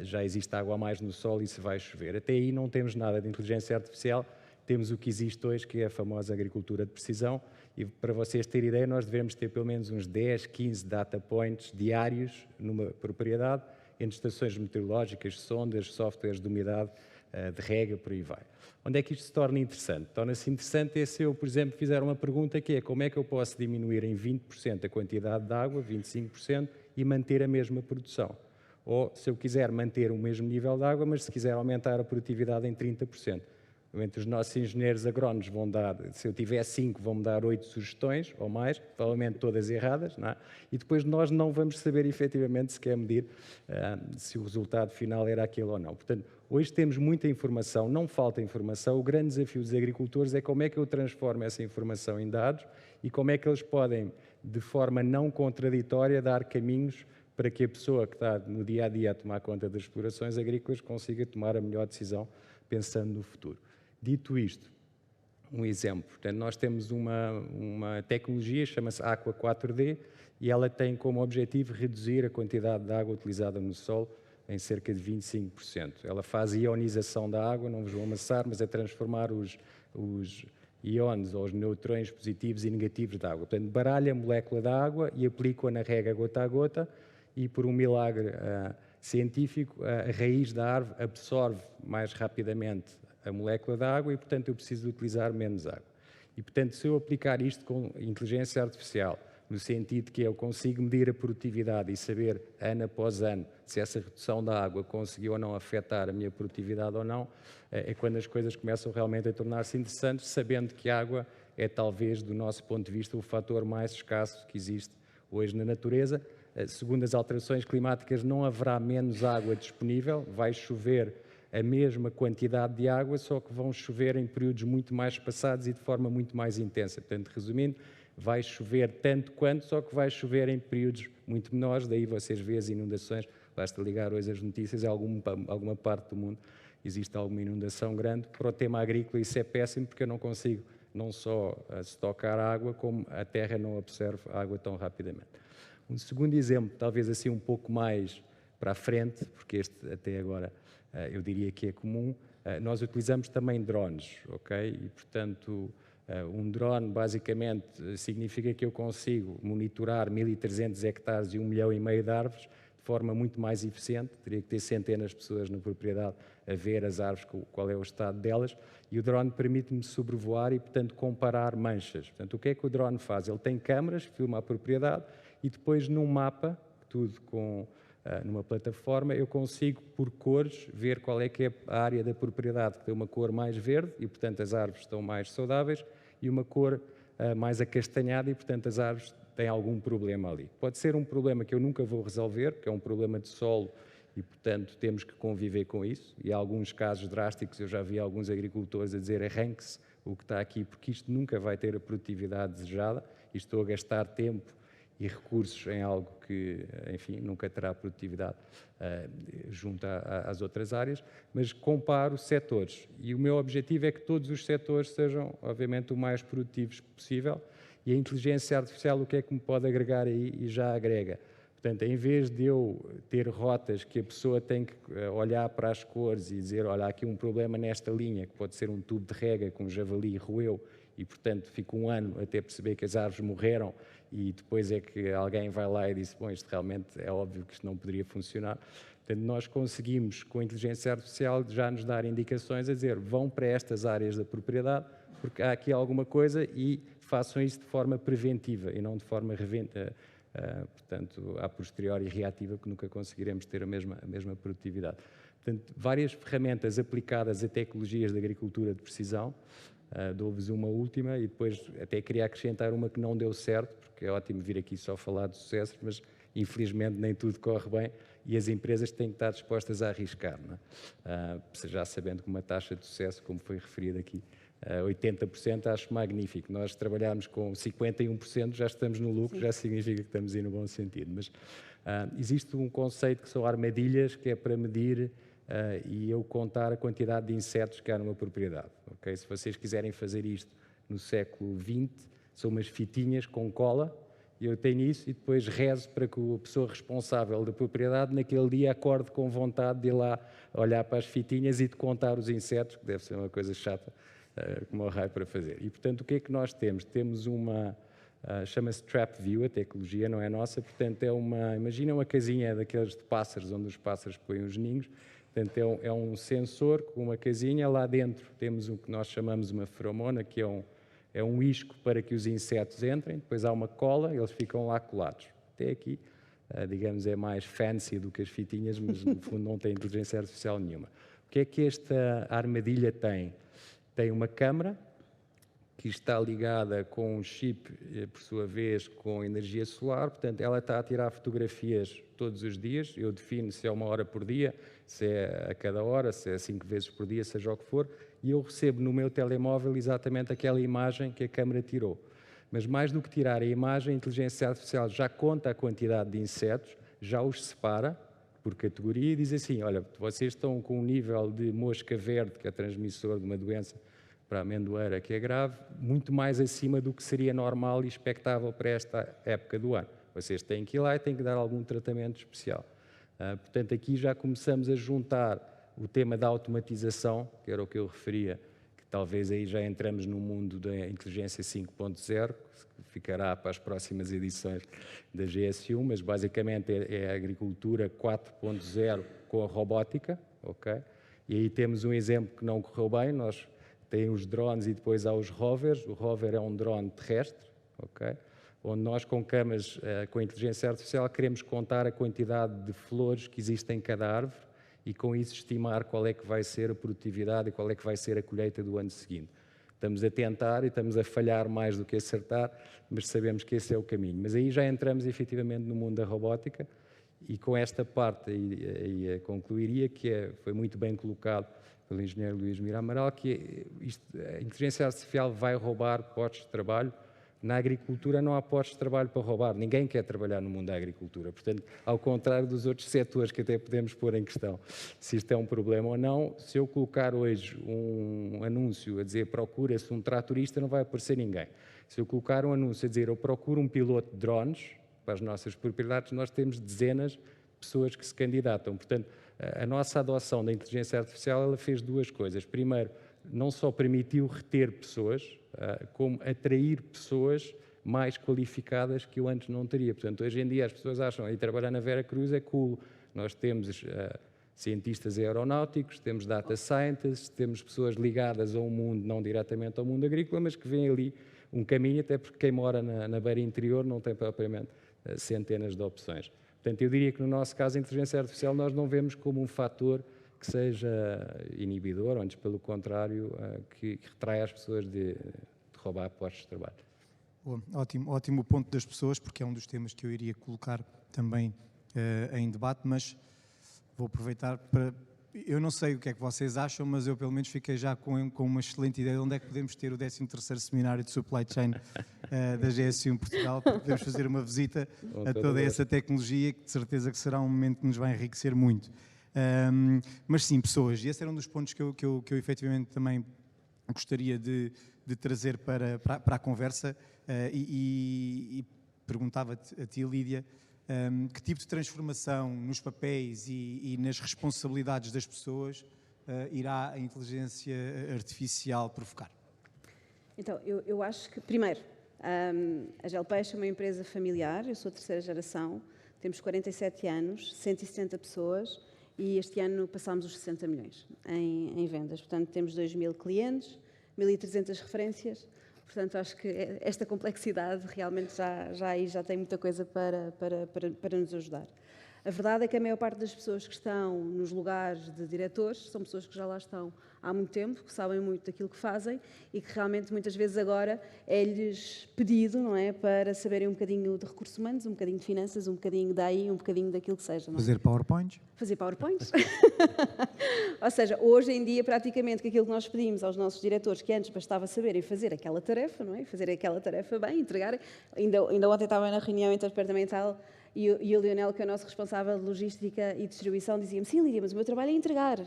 já existe água a mais no solo e se vai chover? Até aí não temos nada de inteligência artificial, temos o que existe hoje, que é a famosa agricultura de precisão, e para vocês terem ideia, nós devemos ter pelo menos uns 10, 15 data points diários numa propriedade, entre estações meteorológicas, sondas, softwares de umidade, de rega, por aí vai. Onde é que isto se torna interessante? Torna-se interessante se eu, por exemplo, fizer uma pergunta que é como é que eu posso diminuir em 20% a quantidade de água, 25%, e manter a mesma produção? Ou se eu quiser manter o mesmo nível de água, mas se quiser aumentar a produtividade em 30%. Entre os nossos engenheiros agrónomos vão dar, se eu tiver 5, vão-me dar 8 sugestões ou mais, provavelmente todas erradas, não é? E depois nós não vamos saber efetivamente se quer medir se o resultado final era aquele ou não. Portanto, hoje temos muita informação, não falta informação. O grande desafio dos agricultores é como é que eu transformo essa informação em dados e como é que eles podem, de forma não contraditória, dar caminhos para que a pessoa que está no dia-a-dia a tomar conta das explorações agrícolas consiga tomar a melhor decisão pensando no futuro. Dito isto, um exemplo. Portanto, nós temos uma tecnologia, chama-se Aqua 4D, e ela tem como objetivo reduzir a quantidade de água utilizada no solo em cerca de 25%. Ela faz ionização da água, não vos vou amassar, mas é transformar os íons ou os neutrões positivos e negativos da água. Portanto, baralha a molécula da água e aplica-a na rega gota a gota e, por um milagre científico, a raiz da árvore absorve mais rapidamente a molécula da água e, portanto, eu preciso utilizar menos água. E, portanto, se eu aplicar isto com inteligência artificial, no sentido que eu consigo medir a produtividade e saber, ano após ano, se essa redução da água conseguiu ou não afetar a minha produtividade ou não, é quando as coisas começam realmente a tornar-se interessantes, sabendo que a água é talvez, do nosso ponto de vista, o fator mais escasso que existe hoje na natureza. Segundo as alterações climáticas, não haverá menos água disponível, vai chover a mesma quantidade de água, só que vão chover em períodos muito mais espaçados e de forma muito mais intensa. Portanto, resumindo, vai chover tanto quanto, só que vai chover em períodos muito menores, daí vocês veem as inundações, basta ligar hoje as notícias, em alguma parte do mundo existe alguma inundação grande. Para o tema agrícola isso é péssimo, porque eu não consigo não só estocar água, como a terra não absorve água tão rapidamente. Um segundo exemplo, talvez assim um pouco mais para a frente, porque este até agora eu diria que é comum, nós utilizamos também drones, ok? E, portanto, um drone basicamente significa que eu consigo monitorar 1.300 hectares e 1,5 milhão de árvores de forma muito mais eficiente. Teria que ter centenas de pessoas na propriedade a ver as árvores, qual é o estado delas, e o drone permite-me sobrevoar e, portanto, comparar manchas. Portanto, o que é que o drone faz? Ele tem câmaras, filma a propriedade e depois num mapa, tudo numa plataforma, eu consigo, por cores, ver qual é que é a área da propriedade que tem uma cor mais verde e, portanto, as árvores estão mais saudáveis, e uma cor mais acastanhada e, portanto, as árvores têm algum problema ali. Pode ser um problema que eu nunca vou resolver, que é um problema de solo e, portanto, temos que conviver com isso. E há alguns casos drásticos, eu já vi alguns agricultores a dizer arranque-se o que está aqui, porque isto nunca vai ter a produtividade desejada e estou a gastar tempo e recursos em algo que, enfim, nunca terá produtividade junto às outras áreas, mas comparo setores. E o meu objetivo é que todos os setores sejam, obviamente, o mais produtivos possível, e a inteligência artificial o que é que me pode agregar aí, e já agrega. Portanto, em vez de eu ter rotas que a pessoa tem que olhar para as cores e dizer, olha, há aqui um problema nesta linha, que pode ser um tubo de rega que um javali roeu, e, portanto, fico um ano até perceber que as árvores morreram, e depois é que alguém vai lá e diz, bom, isto realmente é óbvio que isto não poderia funcionar. Portanto, nós conseguimos, com a inteligência artificial, já nos dar indicações a dizer, vão para estas áreas da propriedade, porque há aqui alguma coisa, e façam isso de forma preventiva e não de forma portanto, a posteriori e reativa, que nunca conseguiremos ter a mesma produtividade. Portanto, várias ferramentas aplicadas a tecnologias de agricultura de precisão. Dou-vos uma última e depois até queria acrescentar uma que não deu certo, porque é ótimo vir aqui só falar de sucessos, mas infelizmente nem tudo corre bem e as empresas têm que estar dispostas a arriscar, não é? Já sabendo que uma taxa de sucesso, como foi referido aqui, 80% acho magnífico. Nós trabalharmos com 51%, já estamos no lucro, já significa que estamos aí no bom sentido. Mas existe um conceito que são armadilhas, que é para medir e eu contar a quantidade de insetos que há numa propriedade. Okay? Se vocês quiserem fazer isto no século XX, são umas fitinhas com cola, e eu tenho isso e depois rezo para que a pessoa responsável da propriedade naquele dia acorde com vontade de ir lá olhar para as fitinhas e de contar os insetos, que deve ser uma coisa chata, como o raio para fazer. E, portanto, o que é que nós temos? Temos uma, chama-se Trap View, a tecnologia não é nossa, portanto, imagina uma casinha daqueles de pássaros, onde os pássaros põem os ninhos. Portanto, é um sensor com uma casinha, lá dentro temos o que nós chamamos uma feromona, que é um isco para que os insetos entrem, depois há uma cola, eles ficam lá colados. Até aqui, digamos, é mais fancy do que as fitinhas, mas no fundo não tem inteligência artificial nenhuma. O que é que esta armadilha tem? Tem uma câmara que está ligada com um chip, por sua vez, com energia solar, portanto, ela está a tirar fotografias todos os dias, eu defino se é 1 hora por dia, se é a cada hora, se é 5 vezes por dia, seja o que for, e eu recebo no meu telemóvel exatamente aquela imagem que a câmara tirou. Mas mais do que tirar a imagem, a inteligência artificial já conta a quantidade de insetos, já os separa por categoria e diz assim, olha, vocês estão com um nível de mosca verde, que é transmissor de uma doença para a amendoeira que é grave, muito mais acima do que seria normal e expectável para esta época do ano. Vocês têm que ir lá e têm que dar algum tratamento especial. Portanto, aqui já começamos a juntar o tema da automatização, que era o que eu referia, que talvez aí já entramos no mundo da inteligência 5.0, que ficará para as próximas edições da GS1, mas basicamente é a agricultura 4.0 com a robótica, ok? E aí temos um exemplo que não correu bem, nós temos os drones e depois há os rovers. O rover é um drone terrestre, okay? Onde nós com camas, com inteligência artificial, queremos contar a quantidade de flores que existem em cada árvore e com isso estimar qual é que vai ser a produtividade e qual é que vai ser a colheita do ano seguinte. Estamos a tentar e estamos a falhar mais do que acertar, mas sabemos que esse é o caminho. Mas aí já entramos efetivamente no mundo da robótica e com esta parte aí concluiria que foi muito bem colocado pelo engenheiro Luís Mira Amaral, que a inteligência artificial vai roubar postos de trabalho. Na agricultura não há postos de trabalho para roubar, ninguém quer trabalhar no mundo da agricultura. Portanto, ao contrário dos outros setores que até podemos pôr em questão se isto é um problema ou não, se eu colocar hoje um anúncio a dizer procura-se um tratorista, não vai aparecer ninguém. Se eu colocar um anúncio a dizer eu procuro um piloto de drones para as nossas propriedades, nós temos dezenas de pessoas que se candidatam. Portanto, a nossa adoção da inteligência artificial ela fez duas coisas. Primeiro, não só permitiu reter pessoas, como atrair pessoas mais qualificadas que eu antes não teria. Portanto, hoje em dia as pessoas acham que trabalhar na Vera Cruz é cool. Nós temos cientistas aeronáuticos, temos data scientists, temos pessoas ligadas a um mundo, não diretamente ao mundo agrícola, mas que vêm ali um caminho, até porque quem mora na beira interior não tem propriamente centenas de opções. Portanto, eu diria que no nosso caso a inteligência artificial nós não vemos como um fator que seja inibidor, ou antes pelo contrário, que retrai as pessoas de roubar postos de trabalho. Boa, ótimo o ponto das pessoas, porque é um dos temas que eu iria colocar também em debate, mas vou aproveitar para... Eu não sei o que é que vocês acham, mas eu pelo menos fiquei já com uma excelente ideia de onde é que podemos ter o 13º Seminário de Supply Chain da GSU em Portugal, para podermos fazer uma visita a toda essa tecnologia, que de certeza que será um momento que nos vai enriquecer muito. Mas sim, pessoas, e esse era um dos pontos que eu efetivamente também gostaria de trazer para a conversa e perguntava-te a ti, Lídia, que tipo de transformação nos papéis e nas responsabilidades das pessoas irá a inteligência artificial provocar? Então, eu acho que, primeiro, a Gelpeixe é uma empresa familiar, eu sou a terceira geração, temos 47 anos, 160 pessoas e este ano passámos os 60 milhões em vendas. Portanto, temos 2.000 clientes, 1.300 referências. Portanto, acho que esta complexidade realmente já tem muita coisa para nos ajudar. A verdade é que a maior parte das pessoas que estão nos lugares de diretores são pessoas que já lá estão há muito tempo, que sabem muito daquilo que fazem e que realmente muitas vezes agora é-lhes pedido, não é, para saberem um bocadinho de recursos humanos, um bocadinho de finanças, um bocadinho da AI, um bocadinho daquilo que seja. Não é? Fazer PowerPoints? Fazer PowerPoints. Ou seja, hoje em dia, praticamente, que aquilo que nós pedimos aos nossos diretores, que antes bastava saberem fazer aquela tarefa, não é? Fazer aquela tarefa bem, entregar. Ainda ontem estava na reunião interdepartamental e o Lionel, que é o nosso responsável de logística e distribuição, dizia-me, sim, Lídia, mas o meu trabalho é entregar.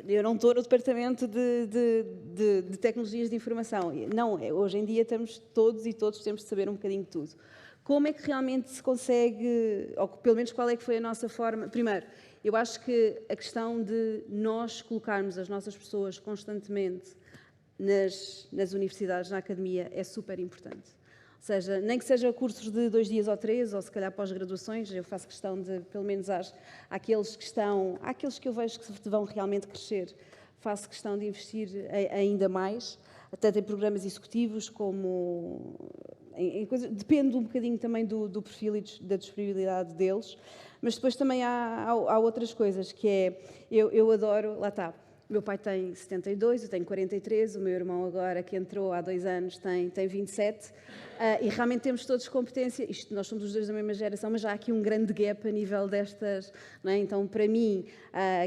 Eu não estou no departamento de tecnologias de informação. Não, hoje em dia estamos todos temos de saber um bocadinho de tudo. Como é que realmente se consegue, ou pelo menos qual é que foi a nossa forma? Primeiro, eu acho que a questão de nós colocarmos as nossas pessoas constantemente nas universidades, na academia, é super importante. Ou seja, nem que seja cursos de 2 dias ou 3, ou se calhar pós-graduações, eu faço questão de, pelo menos àqueles que eu vejo que vão realmente crescer, faço questão de investir ainda mais, tanto em programas executivos como em coisas, depende um bocadinho também do perfil e da disponibilidade deles, mas depois também há outras coisas, que é, eu adoro, lá está, o meu pai tem 72, eu tenho 43, o meu irmão agora, que entrou há 2 anos, tem 27, e realmente temos todos competência, nós somos os dois da mesma geração, mas já há aqui um grande gap a nível destas, não é? Então para mim,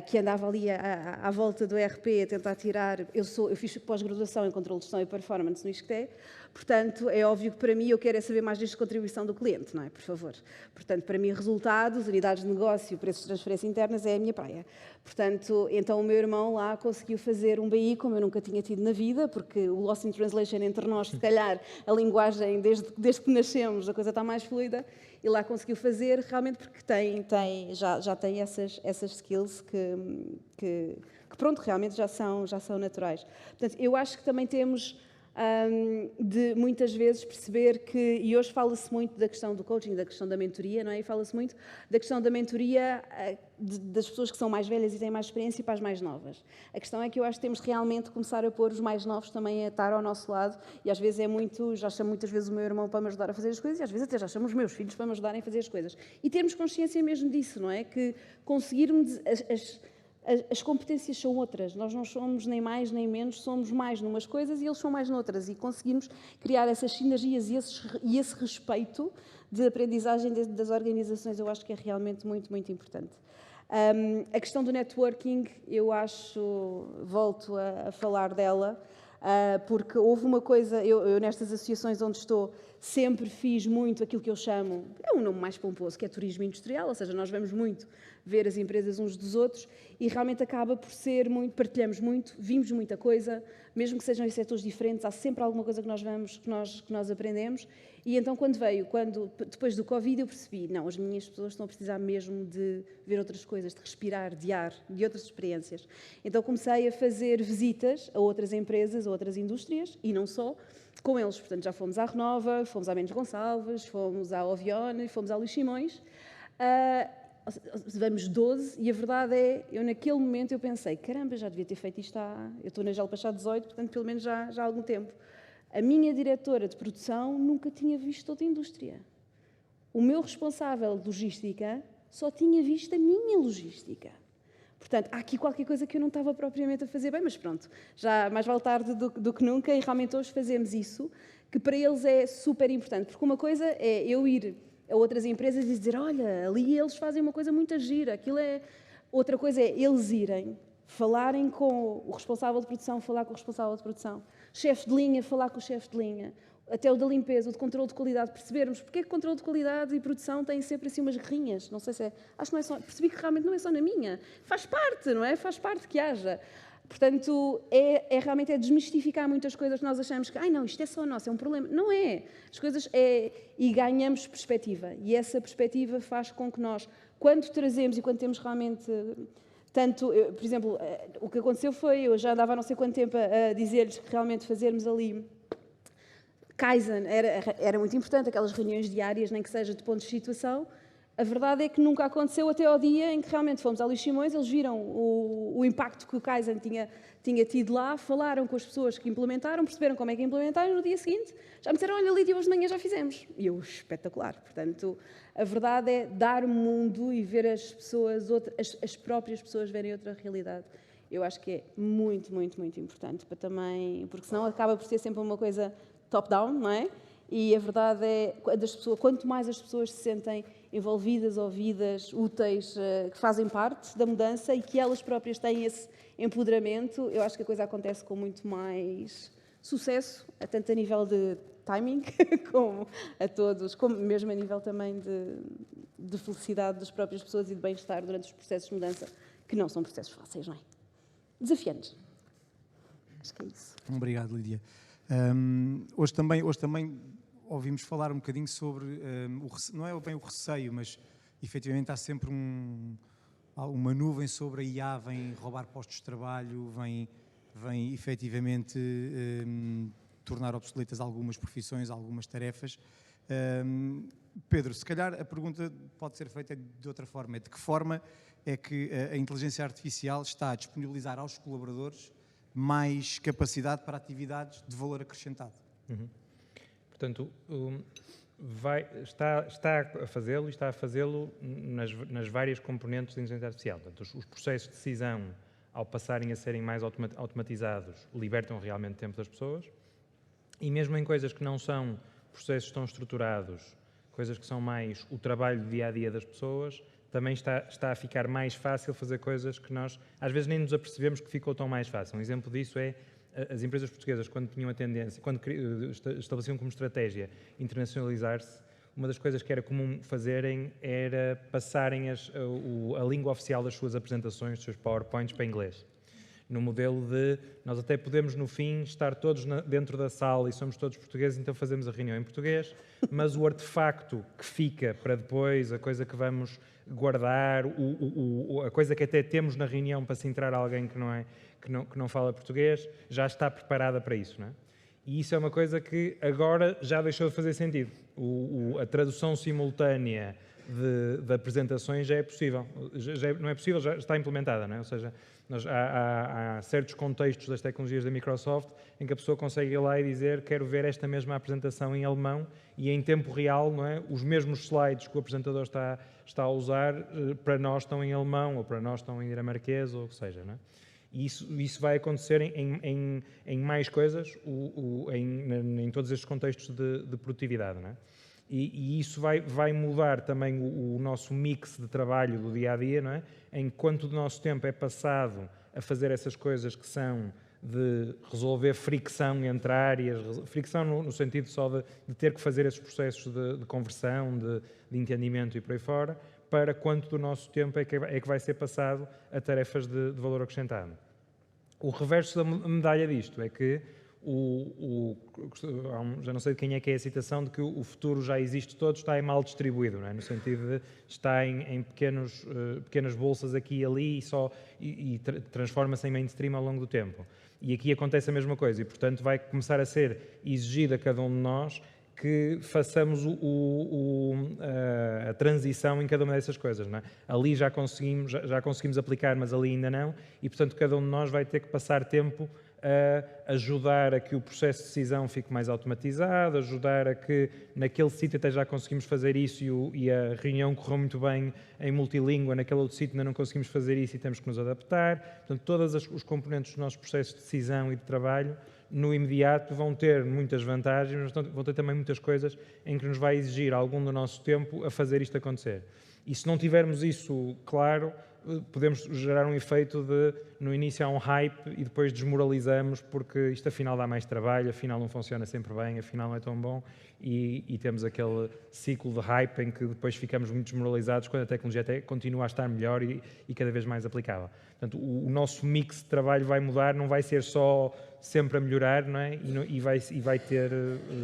que andava ali à volta do ERP a tentar tirar, eu fiz pós-graduação em Controle de Gestão e Performance no ISCTE, portanto é óbvio que para mim eu quero saber mais disto de contribuição do cliente, não é? Por favor. Portanto, para mim resultados, unidades de negócio, preços de transferência internas é a minha praia. Portanto, então o meu irmão lá conseguiu fazer um BI como eu nunca tinha tido na vida, porque o Lost in Translation entre nós, se calhar, a linguagem, desde que nascemos, a coisa está mais fluida, e lá conseguiu fazer realmente porque já tem essas skills que pronto, realmente já são naturais. Portanto, eu acho que também temos de muitas vezes perceber que, e hoje fala-se muito da questão do coaching, da questão da mentoria, não é? E fala-se muito da questão da mentoria das pessoas que são mais velhas e têm mais experiência para as mais novas. A questão é que eu acho que temos realmente de começar a pôr os mais novos também a estar ao nosso lado, e às vezes já chamo muitas vezes o meu irmão para me ajudar a fazer as coisas, e às vezes até já chamo os meus filhos para me ajudarem a fazer as coisas. E termos consciência mesmo disso, não é? Que conseguirmos as competências são outras, nós não somos nem mais nem menos, somos mais numas coisas e eles são mais noutras, e conseguirmos criar essas sinergias e esse respeito de aprendizagem das organizações, eu acho que é realmente muito, muito importante. A questão do networking, eu acho, volto a falar dela, porque houve uma coisa, eu nestas associações onde estou, sempre fiz muito aquilo que eu chamo, é um nome mais pomposo, que é turismo industrial, ou seja, nós vamos muito ver as empresas uns dos outros e realmente acaba por ser muito, partilhamos muito, vimos muita coisa, mesmo que sejam em setores diferentes, há sempre alguma coisa que nós vamos, que nós aprendemos. E então depois do Covid eu percebi, não, as minhas pessoas estão a precisar mesmo de ver outras coisas, de respirar, de ar, de outras experiências. Então comecei a fazer visitas a outras empresas, a outras indústrias, e não só, com eles. Portanto, já fomos à Renova, fomos à Mendes Gonçalves, fomos à Ovione, fomos à Luís Simões. Vamos 12, e a verdade é, eu naquele momento eu pensei, caramba, já devia ter feito isto eu estou na GEL para 18, portanto pelo menos já há algum tempo. A minha diretora de produção nunca tinha visto outra indústria. O meu responsável de logística só tinha visto a minha logística. Portanto, há aqui qualquer coisa que eu não estava propriamente a fazer bem, mas pronto, já mais vale tarde do que nunca, e realmente hoje fazemos isso, que para eles é super importante, porque uma coisa é eu ir a outras empresas e dizer, olha, ali eles fazem uma coisa muito gira, aquilo é... Outra coisa é eles irem, falarem com o responsável de produção, falar com o responsável de produção, chefe de linha, falar com o chefe de linha, até o da limpeza, o de controle de qualidade, percebermos porque é que controle de qualidade e produção têm sempre assim umas guerrinhas, não sei se é... Acho que não é só... Percebi que realmente não é só na minha, faz parte, não é? Faz parte que haja. Portanto, realmente é desmistificar muitas coisas que nós achamos que, não, isto é só nosso, é um problema. Não é. As coisas e ganhamos perspectiva. E essa perspectiva faz com que nós, quando trazemos e quando temos realmente por exemplo, o que aconteceu foi, eu já andava há não sei quanto tempo a dizer-lhes que realmente fazermos ali Kaizen era muito importante, aquelas reuniões diárias, nem que seja de pontos de situação. A verdade é que nunca aconteceu até ao dia em que realmente fomos a Luís Simões, eles viram o impacto que o Kaizen tinha tido lá, falaram com as pessoas que implementaram, perceberam como é que implementaram, e no dia seguinte já me disseram, olha, Lídia, hoje de manhã já fizemos. E eu, espetacular. Portanto, a verdade é dar o mundo e ver as pessoas, as próprias pessoas verem outra realidade. Eu acho que é muito, muito, muito importante, para também, porque senão acaba por ser sempre uma coisa top-down, não é? E a verdade é, quanto mais as pessoas se sentem envolvidas, ouvidas, úteis, que fazem parte da mudança e que elas próprias têm esse empoderamento, eu acho que a coisa acontece com muito mais sucesso, tanto a nível de timing, como a todos, como mesmo a nível também de felicidade das próprias pessoas e de bem-estar durante os processos de mudança, que não são processos fáceis, não é? Desafiantes. Acho que é isso. Obrigado, Lídia. Hoje também ouvimos falar um bocadinho sobre, não é bem o receio, mas efetivamente há sempre uma nuvem sobre a IA, vem roubar postos de trabalho, vem efetivamente tornar obsoletas algumas profissões, algumas tarefas. Pedro, se calhar a pergunta pode ser feita de outra forma. De que forma é que a inteligência artificial está a disponibilizar aos colaboradores mais capacidade para atividades de valor acrescentado? Uhum. Portanto, está a fazê-lo e está a fazê-lo nas várias componentes da inteligência artificial. Portanto, os processos de decisão, ao passarem a serem mais automatizados, libertam realmente tempo das pessoas. E mesmo em coisas que não são processos tão estruturados, coisas que são mais o trabalho do dia-a-dia das pessoas, também está a ficar mais fácil fazer coisas que nós, às vezes, nem nos apercebemos que ficou tão mais fácil. Um exemplo disso é as empresas portuguesas, quando tinham a tendência, quando estabeleciam como estratégia internacionalizar-se, uma das coisas que era comum fazerem era passarem a língua oficial das suas apresentações, dos seus PowerPoints, para inglês. No modelo de, nós até podemos, no fim, estar todos dentro da sala e somos todos portugueses, então fazemos a reunião em português, mas o artefacto que fica para depois, a coisa que vamos guardar, a coisa que até temos na reunião para se entrar alguém que não fala português, já está preparada para isso, não é? E isso é uma coisa que agora já deixou de fazer sentido. A tradução simultânea de apresentações já é possível. Não é possível, já está implementada, não é? Ou seja, há certos contextos das tecnologias da Microsoft em que a pessoa consegue ir lá e dizer quero ver esta mesma apresentação em alemão e em tempo real, não é? Os mesmos slides que o apresentador está a usar, para nós estão em alemão ou para nós estão em dinamarquês ou o que seja, não é? E isso vai acontecer em mais coisas, em todos estes contextos de produtividade, não é? E isso vai mudar também o nosso mix de trabalho do dia-a-dia, não é? Enquanto o nosso tempo é passado a fazer essas coisas que são de resolver fricção entre áreas, fricção no sentido só de ter que fazer esses processos de conversão, de entendimento e por aí fora, para quanto do nosso tempo é que vai ser passado a tarefas de valor acrescentado. O reverso da medalha disto é que já não sei de quem é que é a citação de que o futuro já existe todo, está mal distribuído, não é? No sentido de está em pequenas bolsas aqui e ali e transforma-se em mainstream ao longo do tempo. E aqui acontece a mesma coisa e, portanto, vai começar a ser exigido a cada um de nós que façamos a transição em cada uma dessas coisas, não é? Ali já conseguimos aplicar, mas ali ainda não, e portanto cada um de nós vai ter que passar tempo a ajudar a que o processo de decisão fique mais automatizado, ajudar a que naquele sítio até já conseguimos fazer isso e a reunião correu muito bem em multilíngua, naquele outro sítio ainda não conseguimos fazer isso e temos que nos adaptar. Portanto, todos os componentes dos nossos processos de decisão e de trabalho no imediato vão ter muitas vantagens, mas vão ter também muitas coisas em que nos vai exigir algum do nosso tempo a fazer isto acontecer. E se não tivermos isso claro, podemos gerar um efeito de, no início há um hype e depois desmoralizamos porque isto afinal dá mais trabalho, afinal não funciona sempre bem, afinal não é tão bom e temos aquele ciclo de hype em que depois ficamos muito desmoralizados quando a tecnologia até continua a estar melhor e cada vez mais aplicável. Portanto, o nosso mix de trabalho vai mudar, não vai ser só sempre a melhorar, não é? E vai ter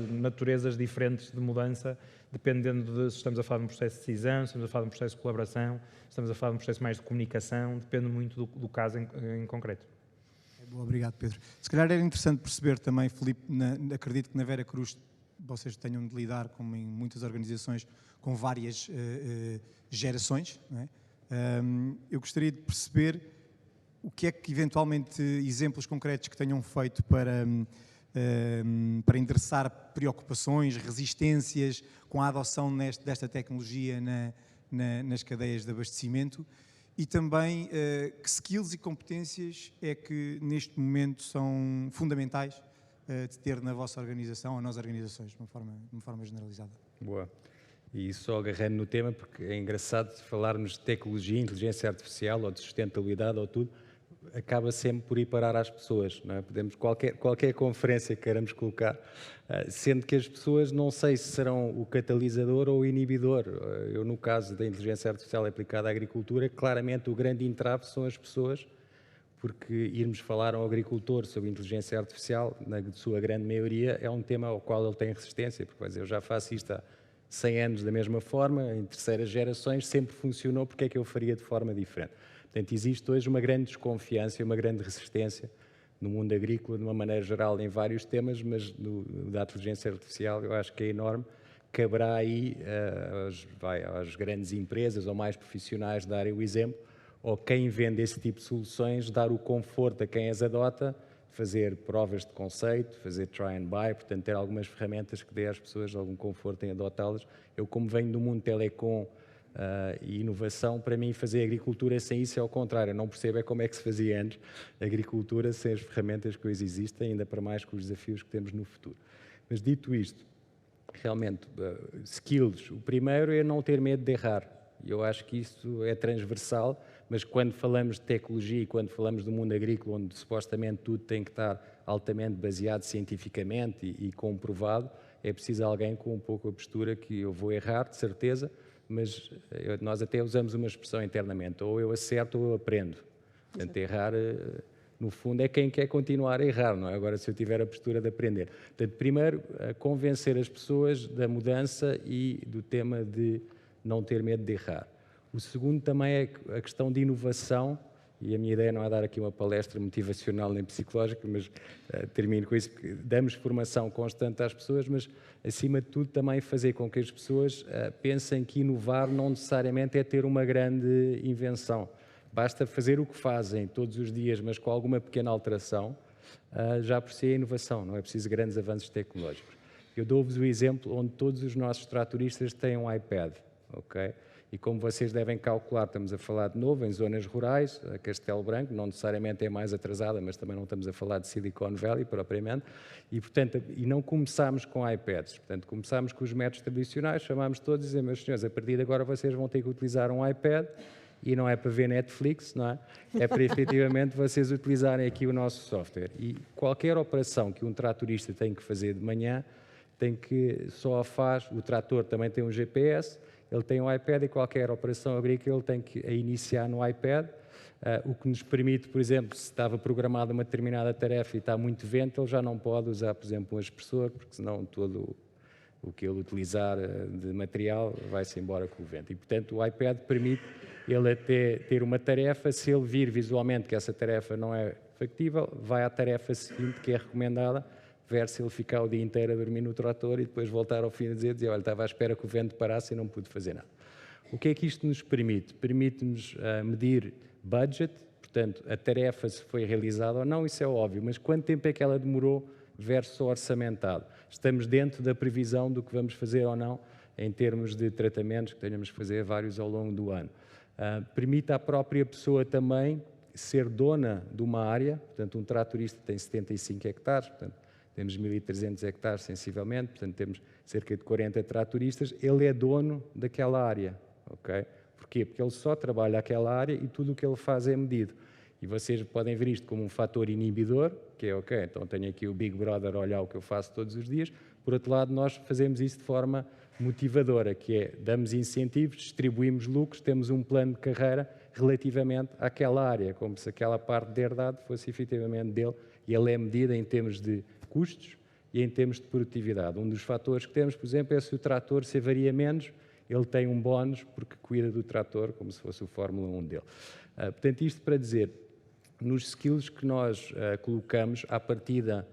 naturezas diferentes de mudança, dependendo de se estamos a falar de um processo de decisão, se estamos a falar de um processo de colaboração, se estamos a falar de um processo mais de comunicação, depende muito do caso em concreto. Bom, obrigado, Pedro. Se calhar era interessante perceber também, Filipe, acredito que na Vera Cruz vocês tenham de lidar, como em muitas organizações, com várias gerações, não é? Eu gostaria de perceber o que é que, eventualmente, exemplos concretos que tenham feito para endereçar preocupações, resistências com a adoção desta tecnologia nas cadeias de abastecimento e também que skills e competências é que neste momento são fundamentais de ter na vossa organização ou nas organizações, de uma forma generalizada. Boa. E só agarrando no tema, porque é engraçado falarmos de tecnologia, inteligência artificial ou de sustentabilidade ou tudo, acaba sempre por ir parar às pessoas, não é? Podemos, qualquer conferência que queiramos colocar, sendo que as pessoas não sei se serão o catalisador ou o inibidor. Eu, no caso da inteligência artificial aplicada à agricultura, claramente o grande entrave são as pessoas, porque irmos falar ao agricultor sobre inteligência artificial, na sua grande maioria, é um tema ao qual ele tem resistência, porque vai dizer, eu já faço isto há 100 anos da mesma forma, em terceiras gerações, sempre funcionou, porque é que eu faria de forma diferente? Portanto, existe hoje uma grande desconfiança e uma grande resistência no mundo agrícola, de uma maneira geral, em vários temas, mas da inteligência artificial eu acho que é enorme. Caberá aí às grandes empresas ou mais profissionais darem o exemplo, ou quem vende esse tipo de soluções, dar o conforto a quem as adota, fazer provas de conceito, fazer try and buy, portanto, ter algumas ferramentas que dê às pessoas algum conforto em adotá-las. Eu, como venho do mundo telecom, e inovação, para mim fazer agricultura sem isso é ao contrário, eu não percebo é como é que se fazia antes agricultura sem as ferramentas que hoje existem, ainda para mais com os desafios que temos no futuro. Mas dito isto, realmente, skills, o primeiro é não ter medo de errar, e eu acho que isso é transversal, mas quando falamos de tecnologia e quando falamos do mundo agrícola, onde supostamente tudo tem que estar altamente baseado cientificamente e comprovado, é preciso alguém com um pouco a postura que eu vou errar, de certeza, mas nós até usamos uma expressão internamente, ou eu acerto ou eu aprendo. Portanto, errar, no fundo, é quem quer continuar a errar, não é? Agora, se eu tiver a postura de aprender. Portanto, primeiro, convencer as pessoas da mudança e do tema de não ter medo de errar. O segundo também é a questão de inovação e a minha ideia não é dar aqui uma palestra motivacional nem psicológica, mas termino com isso, porque damos formação constante às pessoas, mas acima de tudo também fazer com que as pessoas pensem que inovar não necessariamente é ter uma grande invenção. Basta fazer o que fazem todos os dias, mas com alguma pequena alteração, já por si é inovação, não é preciso grandes avanços tecnológicos. Eu dou-vos o exemplo onde todos os nossos tratoristas têm um iPad, ok? E como vocês devem calcular, estamos a falar de novo em zonas rurais, a Castelo Branco, não necessariamente é mais atrasada, mas também não estamos a falar de Silicon Valley propriamente, e portanto, e não começámos com iPads, portanto começámos com os métodos tradicionais, chamámos todos e dizemos, meus senhores, a partir de agora vocês vão ter que utilizar um iPad, e não é para ver Netflix, não é? É para efetivamente vocês utilizarem aqui o nosso software. E qualquer operação que um tratorista tem que fazer de manhã, tem que só a faz, o trator também tem um GPS, ele tem um iPad e qualquer operação agrícola ele tem que a iniciar no iPad, o que nos permite, por exemplo, se estava programada uma determinada tarefa e está muito vento, ele já não pode usar, por exemplo, um expressor, porque senão todo o que ele utilizar de material vai-se embora com o vento. E, portanto, o iPad permite ele até ter uma tarefa, se ele vir visualmente que essa tarefa não é factível, vai à tarefa seguinte, que é recomendada, versus ele ficar o dia inteiro a dormir no trator e depois voltar ao fim e dizer, olha, estava à espera que o vento parasse e não pude fazer nada. O que é que isto nos permite? Permite-nos medir budget, portanto, a tarefa se foi realizada ou não, isso é óbvio, mas quanto tempo é que ela demorou versus orçamentado? Estamos dentro da previsão do que vamos fazer ou não em termos de tratamentos que tenhamos que fazer vários ao longo do ano. Permite à própria pessoa também ser dona de uma área, portanto, um tratorista tem 75 hectares, portanto, temos 1.300 hectares sensivelmente, portanto, temos cerca de 40 tratoristas, ele é dono daquela área, ok? Porquê? Porque ele só trabalha aquela área e tudo o que ele faz é medido. E vocês podem ver isto como um fator inibidor, que é, ok, então tenho aqui o Big Brother a olhar o que eu faço todos os dias. Por outro lado, nós fazemos isso de forma motivadora, que é, damos incentivos, distribuímos lucros, temos um plano de carreira relativamente àquela área, como se aquela parte de herdade fosse efetivamente dele, e ele é medido em termos de custos e em termos de produtividade. Um dos fatores que temos, por exemplo, é se o trator se avaria menos, ele tem um bónus porque cuida do trator como se fosse o Fórmula 1 dele. Portanto, isto para dizer, nos skills que nós colocamos, à partida,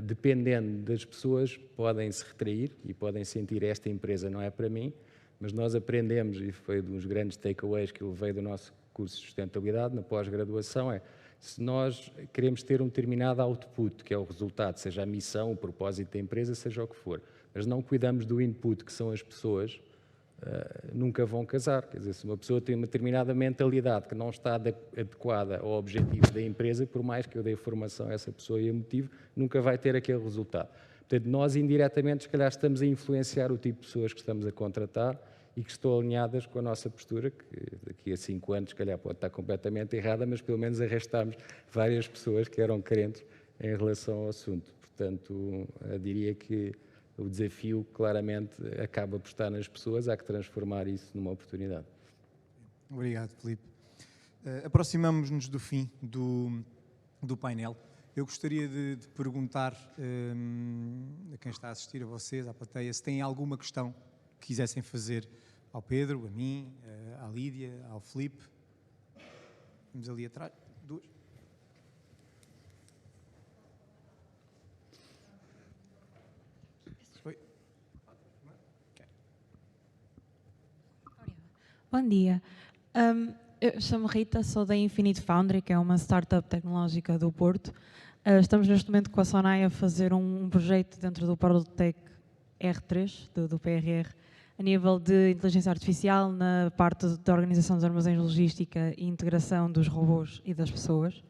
dependendo das pessoas, podem se retrair e podem sentir esta empresa não é para mim, mas nós aprendemos, e foi um dos grandes takeaways que eu levei do nosso curso de sustentabilidade, na pós-graduação, é se nós queremos ter um determinado output, que é o resultado, seja a missão, o propósito da empresa, seja o que for, mas não cuidamos do input, que são as pessoas, nunca vão casar. Quer dizer, se uma pessoa tem uma determinada mentalidade que não está adequada ao objetivo da empresa, por mais que eu dê formação a essa pessoa e a motivo, nunca vai ter aquele resultado. Portanto, nós indiretamente, se calhar, estamos a influenciar o tipo de pessoas que estamos a contratar e que estão alinhadas com a nossa postura, que daqui a 5 anos, se calhar, pode estar completamente errada, mas pelo menos arrastamos várias pessoas que eram crentes em relação ao assunto. Portanto, eu diria que o desafio, claramente, acaba por estar nas pessoas, há que transformar isso numa oportunidade. Obrigado, Filipe. Aproximamos-nos do fim do painel. Eu gostaria de perguntar a quem está a assistir, a vocês, à plateia, se têm alguma questão que quisessem fazer ao Pedro, a mim, à Lídia, ao Filipe. Vamos ali atrás. Duas. Bom dia. Eu chamo Rita, sou da Infinite Foundry, que é uma startup tecnológica do Porto. Estamos neste momento com a Sonai a fazer um projeto dentro do Produtec R3, do PRR, a nível de inteligência artificial na parte da organização dos armazéns logística e integração dos robôs e das pessoas.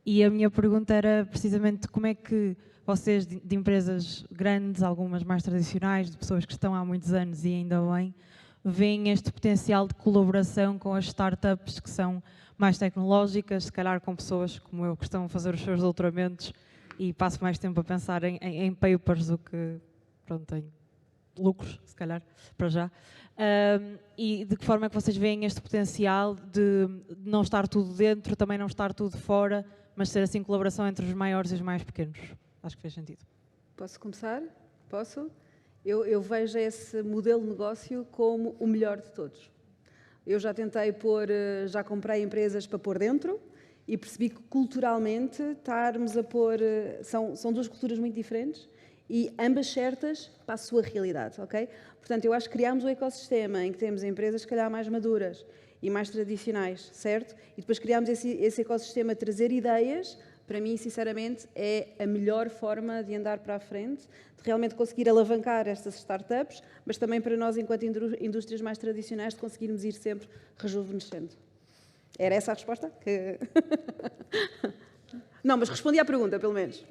E a minha pergunta era precisamente como é que vocês, de empresas grandes, algumas mais tradicionais, de pessoas que estão há muitos anos e ainda bem, veem este potencial de colaboração com as startups que são mais tecnológicas, se calhar com pessoas como eu que estão a fazer os seus doutoramentos e passo mais tempo a pensar em papers do que, pronto, em lucros, se calhar, para já. E de que forma é que vocês veem este potencial de não estar tudo dentro, também não estar tudo fora, mas ser assim colaboração entre os maiores e os mais pequenos? Acho que fez sentido. Posso começar? Posso? Eu vejo esse modelo de negócio como o melhor de todos. Eu já tentei já comprei empresas para pôr dentro e percebi que culturalmente estarmos a pôr... São duas culturas muito diferentes e ambas certas para a sua realidade, ok? Portanto, eu acho que criámos um ecossistema em que temos empresas, se calhar, mais maduras e mais tradicionais, certo? E depois criámos esse ecossistema a trazer ideias. Para mim, sinceramente, é a melhor forma de andar para a frente, de realmente conseguir alavancar estas startups, mas também para nós, enquanto indústrias mais tradicionais, de conseguirmos ir sempre rejuvenescendo. Era essa a resposta? Não, mas respondi à pergunta, pelo menos.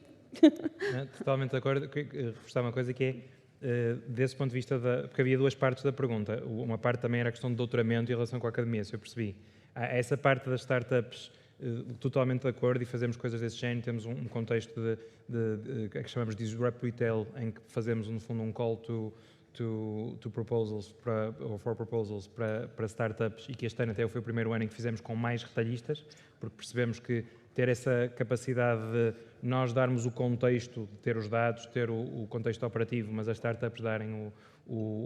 Totalmente de acordo. Reforçar uma coisa que é, desse ponto de vista, porque havia duas partes da pergunta. Uma parte também era a questão de doutoramento em relação com a academia, se eu percebi. Essa parte das startups, totalmente de acordo, e fazemos coisas desse género. Temos um contexto que chamamos de Disrupt Retail, em que fazemos, no fundo, um call to proposals, ou for proposals para startups, e que este ano até foi o primeiro ano em que fizemos com mais retalhistas, porque percebemos que ter essa capacidade de nós darmos o contexto, de ter os dados, ter o contexto operativo, mas as startups darem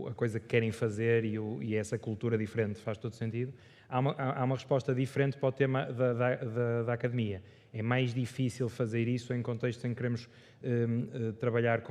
a coisa que querem fazer e essa cultura diferente faz todo sentido. Há uma resposta diferente para o tema da academia. É mais difícil fazer isso em contextos em que queremos trabalhar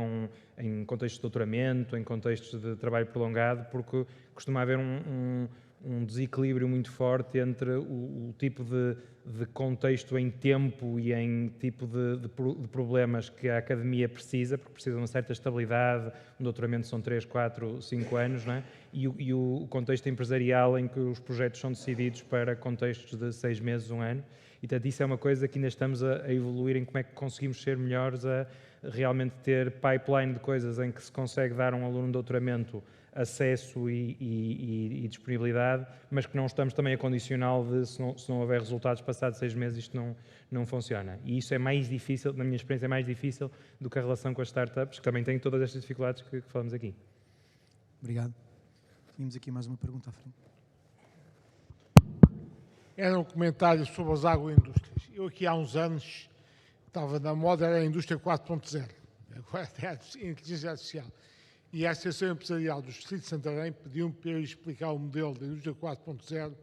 em contextos de doutoramento, em contextos de trabalho prolongado, porque costuma haver um desequilíbrio muito forte entre o tipo de contexto em tempo e em tipo de problemas que a academia precisa, porque precisa de uma certa estabilidade. Um doutoramento são 3, 4, 5 anos, não é? E o contexto empresarial em que os projetos são decididos para contextos de 6 meses, 1 ano. E, portanto, isso é uma coisa que ainda estamos a evoluir em como é que conseguimos ser melhores a realmente ter pipeline de coisas em que se consegue dar a um aluno de doutoramento acesso e disponibilidade, mas que não estamos também a condicional de se não houver resultados passados 6 meses isto não funciona. E isso é mais difícil, na minha experiência, é mais difícil do que a relação com as startups, que também têm todas estas dificuldades que falamos aqui. Obrigado. Tínhamos aqui mais uma pergunta à frente. Era um comentário sobre as agroindústrias. Eu aqui há uns anos estava na moda, era a indústria 4.0, agora é a inteligência artificial. E a Associação Empresarial do Distrito de Santarém pediu-me para eu explicar o modelo da indústria 4.0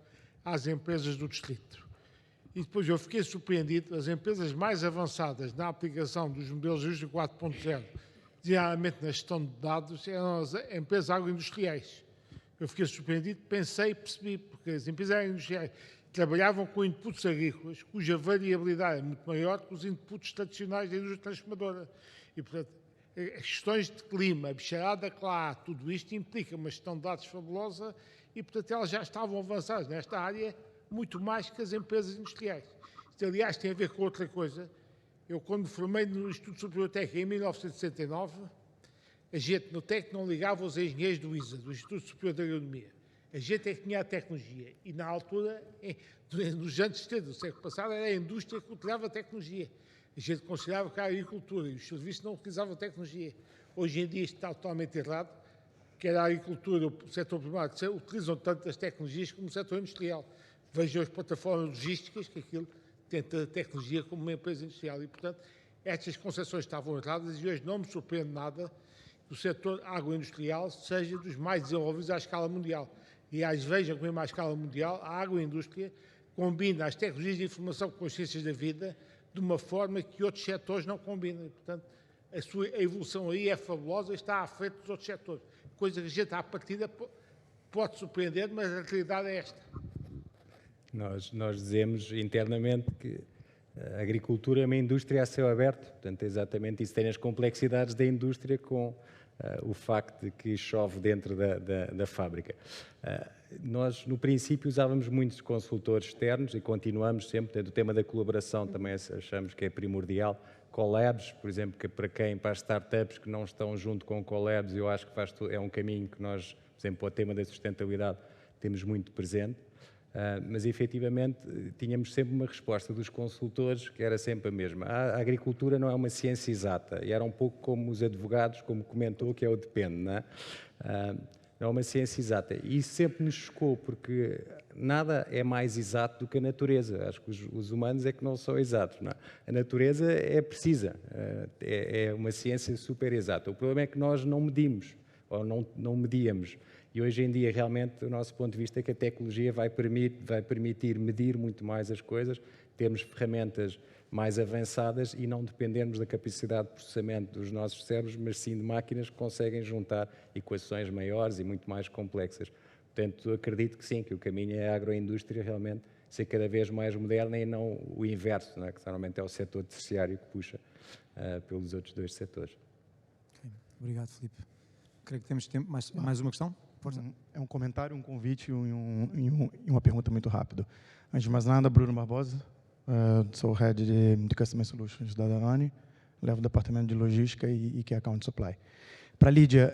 às empresas do distrito. E depois eu fiquei surpreendido, as empresas mais avançadas na aplicação dos modelos da indústria 4.0, diariamente na gestão de dados, eram as empresas agroindustriais. Eu fiquei surpreendido, pensei e percebi, porque as empresas agroindustriais trabalhavam com inputs agrícolas, cuja variabilidade é muito maior que os inputs tradicionais da indústria transformadora. E, portanto, as questões de clima, a bicharada que lá há, tudo isto implica uma gestão de dados fabulosa e, portanto, elas já estavam avançadas nesta área muito mais que as empresas industriais. Isto, aliás, tem a ver com outra coisa. Eu, quando formei no Instituto Superior Técnico em 1969, a gente no TEC não ligava aos engenheiros do ISA, do Instituto Superior de Agronomia. A gente é que tinha a tecnologia e, na altura, nos anos 70 do século passado, era a indústria que utilizava a tecnologia. A gente considerava que a agricultura e os serviços não utilizavam a tecnologia. Hoje em dia isto está totalmente errado, quer a agricultura ou o setor primário utilizam tanto as tecnologias como o setor industrial. Vejam as plataformas logísticas, que aquilo tem a tecnologia como uma empresa industrial. E, portanto, estas concepções estavam erradas e hoje não me surpreende nada que o setor agroindustrial seja dos mais desenvolvidos à escala mundial. Aliás, vejam como é à escala mundial, a agroindústria combina as tecnologias de informação com as ciências da vida de uma forma que outros setores não combinam. E, portanto, a sua evolução aí é fabulosa e está à frente dos outros setores. Coisa que a gente, à partida, pode surpreender, mas a realidade é esta. Nós dizemos internamente que a agricultura é uma indústria a céu aberto, portanto, exatamente isso tem as complexidades da indústria com o facto de que chove dentro da fábrica. Nós, no princípio, usávamos muitos consultores externos e continuamos sempre, o tema da colaboração também achamos que é primordial. Collabs, por exemplo, que para as startups que não estão junto com Collabs, eu acho que é um caminho que nós, por exemplo, para o tema da sustentabilidade, temos muito presente. Mas, efetivamente, tínhamos sempre uma resposta dos consultores que era sempre a mesma. A agricultura não é uma ciência exata, e era um pouco como os advogados, como comentou, que é o depende, não é? Não é uma ciência exata. E isso sempre nos chocou, porque nada é mais exato do que a natureza. Acho que os humanos é que não são exatos, não é? A natureza é precisa, é uma ciência super exata. O problema é que nós não medimos, ou não medíamos. E hoje em dia, realmente, o nosso ponto de vista é que a tecnologia vai permitir medir muito mais as coisas, termos ferramentas mais avançadas e não dependermos da capacidade de processamento dos nossos cérebros, mas sim de máquinas que conseguem juntar equações maiores e muito mais complexas. Portanto, acredito que sim, que o caminho é a agroindústria realmente ser cada vez mais moderna e não o inverso, não é? Que normalmente é o setor terciário que puxa pelos outros dois setores. Okay. Obrigado, Filipe. Creio que temos tempo. Mais uma questão? Força. É um comentário, um convite e uma pergunta muito rápida. Antes de mais nada, Bruno Barbosa, sou o Head de Customer Solutions da Danone, levo o departamento de logística e Key Account Supply. Para a Lídia,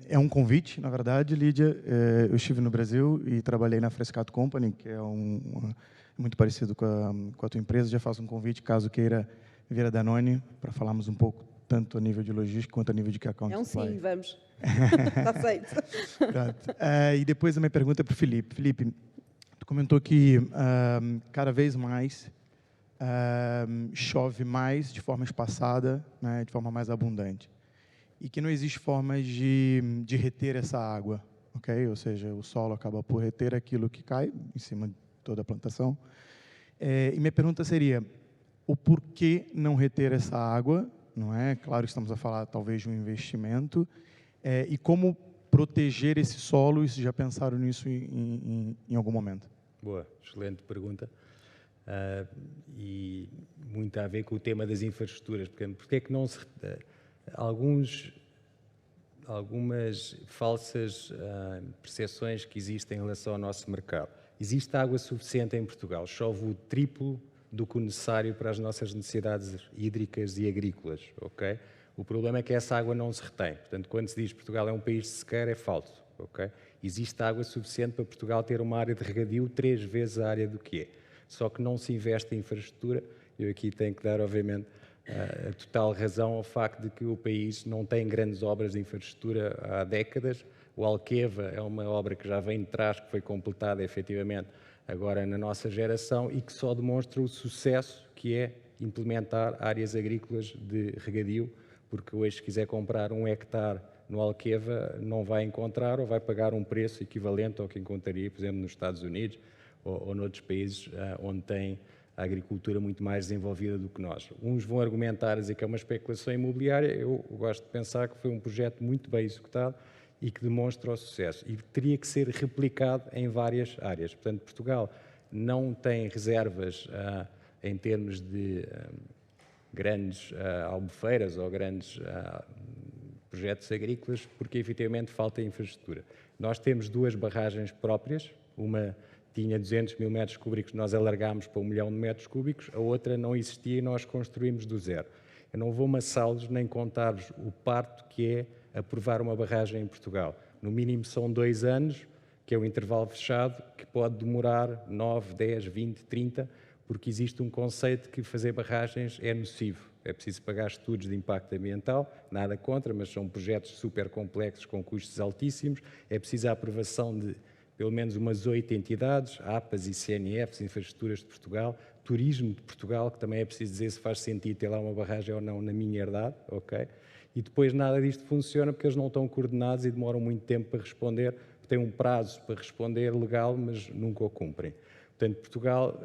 é um convite, na verdade, Lídia. Eu estive no Brasil e trabalhei na Frescato Company, que é muito parecido com a tua empresa. Já faço um convite, caso queira vir a Danone, para falarmos um pouco, tanto a nível de logística quanto a nível de Key Account Supply. Sim, vamos. Está aceito. E depois a minha pergunta é para o Filipe. Filipe, tu comentou que cada vez mais chove mais de forma espaçada, né, de forma mais abundante. E que não existe formas de reter essa água, ok? Ou seja, o solo acaba por reter aquilo que cai em cima de toda a plantação. E minha pergunta seria, o porquê não reter essa água, não é? Claro que estamos a falar talvez de um investimento, e como proteger esse solo, e se já pensaram nisso em algum momento? Boa, excelente pergunta. E muito a ver com o tema das infraestruturas, porque é que não se... Algumas falsas percepções que existem em relação ao nosso mercado. Existe água suficiente em Portugal, chove o triplo do que o necessário para as nossas necessidades hídricas e agrícolas, ok? O problema é que essa água não se retém. Portanto, quando se diz que Portugal é um país de sequeira, é falso, ok? Existe água suficiente para Portugal ter uma área de regadio 3 vezes a área do que é. Só que não se investe em infraestrutura. Eu aqui tenho que dar, obviamente, a total razão ao facto de que o país não tem grandes obras de infraestrutura há décadas. O Alqueva é uma obra que já vem de trás, que foi completada efetivamente agora na nossa geração e que só demonstra o sucesso que é implementar áreas agrícolas de regadio, porque hoje se quiser comprar 1 hectare no Alqueva não vai encontrar ou vai pagar um preço equivalente ao que encontraria, por exemplo, nos Estados Unidos ou noutros países onde tem a agricultura muito mais desenvolvida do que nós. Uns vão argumentar dizer que é uma especulação imobiliária, eu gosto de pensar que foi um projeto muito bem executado e que demonstra o sucesso. E teria que ser replicado em várias áreas. Portanto, Portugal não tem reservas em termos de grandes albufeiras ou grandes projetos agrícolas, porque efetivamente falta infraestrutura. Nós temos 2 barragens próprias, uma tinha 200 mil metros cúbicos, nós alargámos para 1 milhão de metros cúbicos, a outra não existia e nós construímos do zero. Eu não vou maçá-los nem contar-vos o parto que é aprovar uma barragem em Portugal. No mínimo são 2 anos, que é o intervalo fechado, que pode demorar 9, 10, 20, 30, porque existe um conceito que fazer barragens é nocivo. É preciso pagar estudos de impacto ambiental, nada contra, mas são projetos super complexos com custos altíssimos. É preciso a aprovação de pelo menos umas 8 entidades, APAs e CNFs, Infraestruturas de Portugal, Turismo de Portugal, que também é preciso dizer se faz sentido ter lá uma barragem ou não na minha herdade, ok? E depois nada disto funciona porque eles não estão coordenados e demoram muito tempo para responder, têm um prazo para responder legal, mas nunca o cumprem. Portanto, Portugal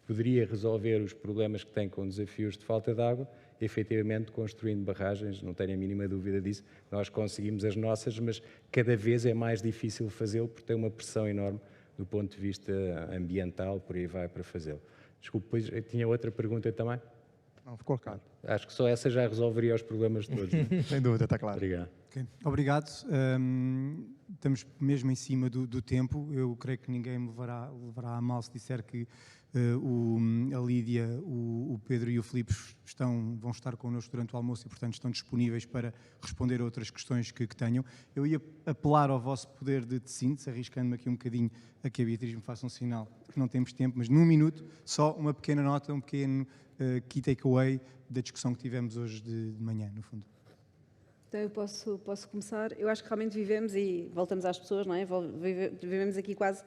poderia resolver os problemas que tem com desafios de falta de água, efetivamente construindo barragens, não tenho a mínima dúvida disso. Nós conseguimos as nossas, mas cada vez é mais difícil fazê-lo porque tem uma pressão enorme do ponto de vista ambiental, por aí vai para fazê-lo. Desculpe, pois tinha outra pergunta também? Não, ficou claro. Acho que só essa já resolveria os problemas todos. Sem dúvida, está claro. Obrigado. Okay. Obrigado. Estamos mesmo em cima do tempo. Eu creio que ninguém me levará a mal se disser que a Lídia, o Pedro e o Filipe vão estar connosco durante o almoço e, portanto, estão disponíveis para responder a outras questões que tenham. Eu ia apelar ao vosso poder de síntese, arriscando-me aqui um bocadinho a que a Beatriz me faça um sinal, porque não temos tempo, mas num minuto, só uma pequena nota, um pequeno key takeaway da discussão que tivemos hoje de manhã, no fundo. Então eu posso começar. Eu acho que realmente vivemos, e voltamos às pessoas, não é? Vivemos aqui quase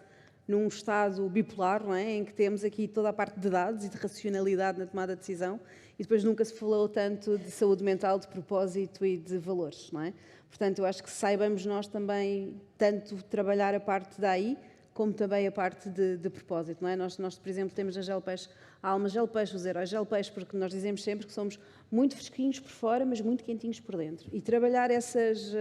num estado bipolar, não é? Em que temos aqui toda a parte de dados e de racionalidade na tomada de decisão e depois nunca se falou tanto de saúde mental, de propósito e de valores, não é? Portanto, eu acho que saibamos nós também tanto trabalhar a parte daí, como também a parte de propósito, não é? Nós, por exemplo, temos a Gel Peixe, a Alma Gel Peixe, os heróis Gel Peixe, porque nós dizemos sempre que somos muito fresquinhos por fora, mas muito quentinhos por dentro. E trabalhar essas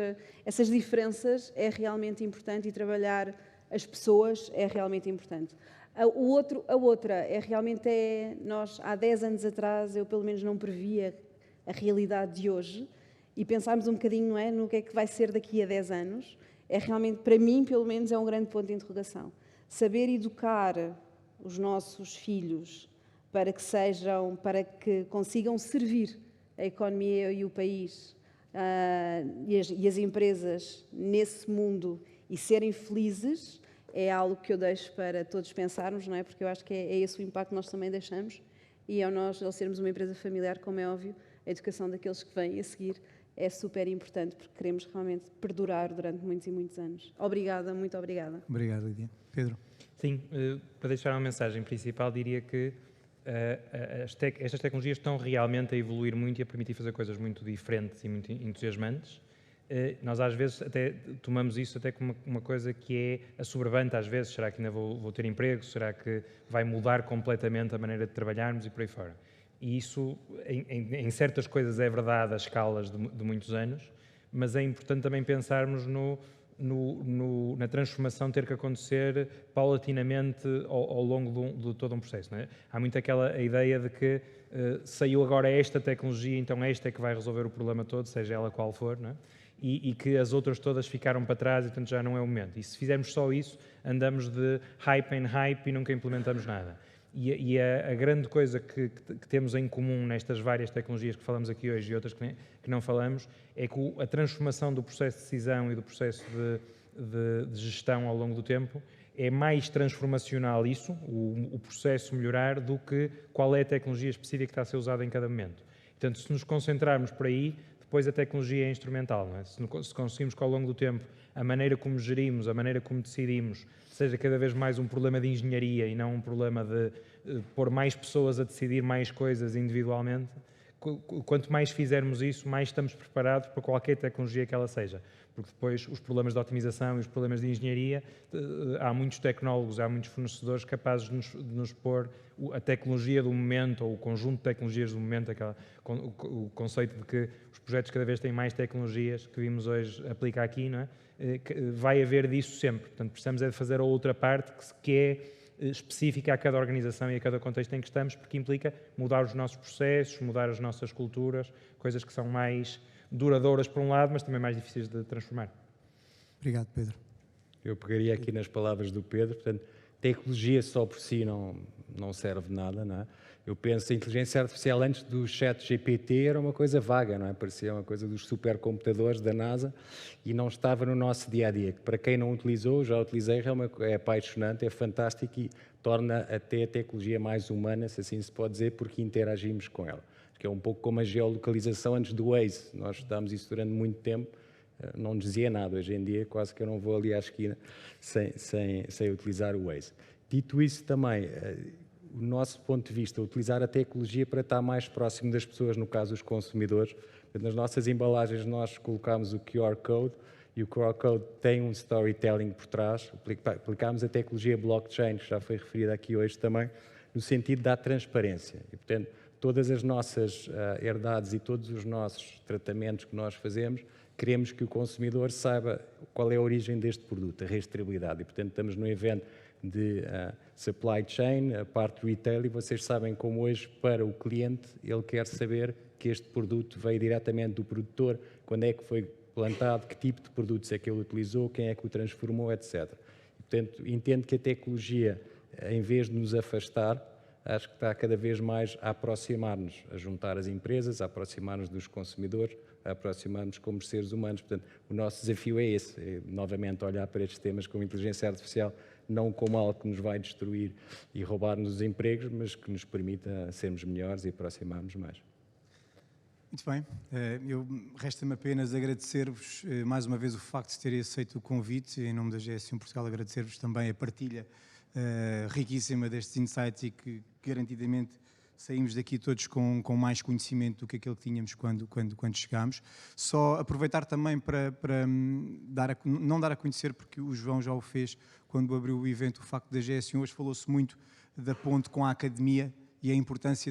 diferenças é realmente importante, e trabalhar as pessoas é realmente importante. A outra é realmente, nós há 10 anos atrás, eu pelo menos não previa a realidade de hoje, e pensarmos um bocadinho, não é, no que é que vai ser daqui a 10 anos, é realmente, para mim, pelo menos, é um grande ponto de interrogação. Saber educar os nossos filhos para que consigam servir a economia e o país e as empresas nesse mundo e serem felizes, é algo que eu deixo para todos pensarmos, não é? Porque eu acho que é esse o impacto que nós também deixamos, e ao sermos uma empresa familiar, como é óbvio, a educação daqueles que vêm a seguir é super importante, porque queremos realmente perdurar durante muitos e muitos anos. Obrigada, muito obrigada. Obrigado, Lídia. Pedro? Sim, para deixar uma mensagem principal, diria que estas tecnologias estão realmente a evoluir muito e a permitir fazer coisas muito diferentes e muito entusiasmantes. Nós às vezes até tomamos isso até como uma coisa que é assoberbante às vezes. Será que ainda vou ter emprego? Será que vai mudar completamente a maneira de trabalharmos e por aí fora? E isso, em certas coisas, é verdade a escalas de muitos anos, mas é importante também pensarmos na transformação ter que acontecer paulatinamente ao longo de todo um processo. Não é? Há muito a ideia de que saiu agora esta tecnologia, então esta é que vai resolver o problema todo, seja ela qual for, não é? E que as outras todas ficaram para trás e, portanto, já não é o momento. E se fizermos só isso, andamos de hype em hype e nunca implementamos nada. E a grande coisa que temos em comum nestas várias tecnologias que falamos aqui hoje e outras que não falamos, é que a transformação do processo de decisão e do processo de gestão ao longo do tempo é mais transformacional isso, o processo melhorar, do que qual é a tecnologia específica que está a ser usada em cada momento. Portanto, se nos concentrarmos por aí, depois a tecnologia é instrumental. Não é? Se conseguimos que ao longo do tempo a maneira como gerimos, a maneira como decidimos, seja cada vez mais um problema de engenharia e não um problema de pôr mais pessoas a decidir mais coisas individualmente, quanto mais fizermos isso, mais estamos preparados para qualquer tecnologia que ela seja. Porque depois os problemas de otimização e os problemas de engenharia, há muitos tecnólogos, há muitos fornecedores capazes de nos pôr a tecnologia do momento, ou o conjunto de tecnologias do momento, o conceito de que os projetos cada vez têm mais tecnologias, que vimos hoje aplicar aqui, não é? Vai haver disso sempre. Portanto, precisamos de fazer a outra parte que é específica a cada organização e a cada contexto em que estamos, porque implica mudar os nossos processos, mudar as nossas culturas, coisas que são mais duradouras por um lado, mas também mais difíceis de transformar. Obrigado, Pedro. Eu pegaria aqui nas palavras do Pedro, portanto, tecnologia só por si não serve de nada, não é? Eu penso, a inteligência artificial antes do ChatGPT era uma coisa vaga, não é? Parecia uma coisa dos supercomputadores da NASA e não estava no nosso dia-a-dia. Para quem não utilizou, já utilizei, é apaixonante, é fantástico e torna até a tecnologia mais humana, se assim se pode dizer, porque interagimos com ela. Que é um pouco como a geolocalização antes do Waze. Nós estudámos isso durante muito tempo, não nos dizia nada. Hoje em dia quase que eu não vou ali à esquina sem utilizar o Waze. Dito isso também, o nosso ponto de vista, utilizar a tecnologia para estar mais próximo das pessoas, no caso dos consumidores. Nas nossas embalagens nós colocamos o QR Code e o QR Code tem um storytelling por trás. Aplicámos a tecnologia blockchain, que já foi referida aqui hoje também, no sentido da transparência. E, portanto, todas as nossas herdades e todos os nossos tratamentos que nós fazemos, queremos que o consumidor saiba qual é a origem deste produto, a rastreabilidade. E, portanto, estamos num evento de supply chain, a parte retail, e vocês sabem como hoje, para o cliente, ele quer saber que este produto veio diretamente do produtor, quando é que foi plantado, que tipo de produtos é que ele utilizou, quem é que o transformou, etc. E, portanto, entendo que a tecnologia, em vez de nos afastar, acho que está cada vez mais a aproximar-nos, a juntar as empresas, a aproximar-nos dos consumidores, a aproximar-nos como seres humanos. Portanto, o nosso desafio é esse, é, novamente, olhar para estes temas como inteligência artificial, não como algo que nos vai destruir e roubar-nos os empregos, mas que nos permita sermos melhores e aproximar-nos mais. Muito bem. Resta-me apenas agradecer-vos mais uma vez o facto de terem aceito o convite. Em nome da GS1 Portugal, agradecer-vos também a partilha riquíssima destes insights e que garantidamente saímos daqui todos com mais conhecimento do que aquele que tínhamos quando chegámos. Só aproveitar também para não dar a conhecer, porque o João já o fez quando abriu o evento, o facto da GS1. Hoje falou-se muito da ponte com a academia e a importância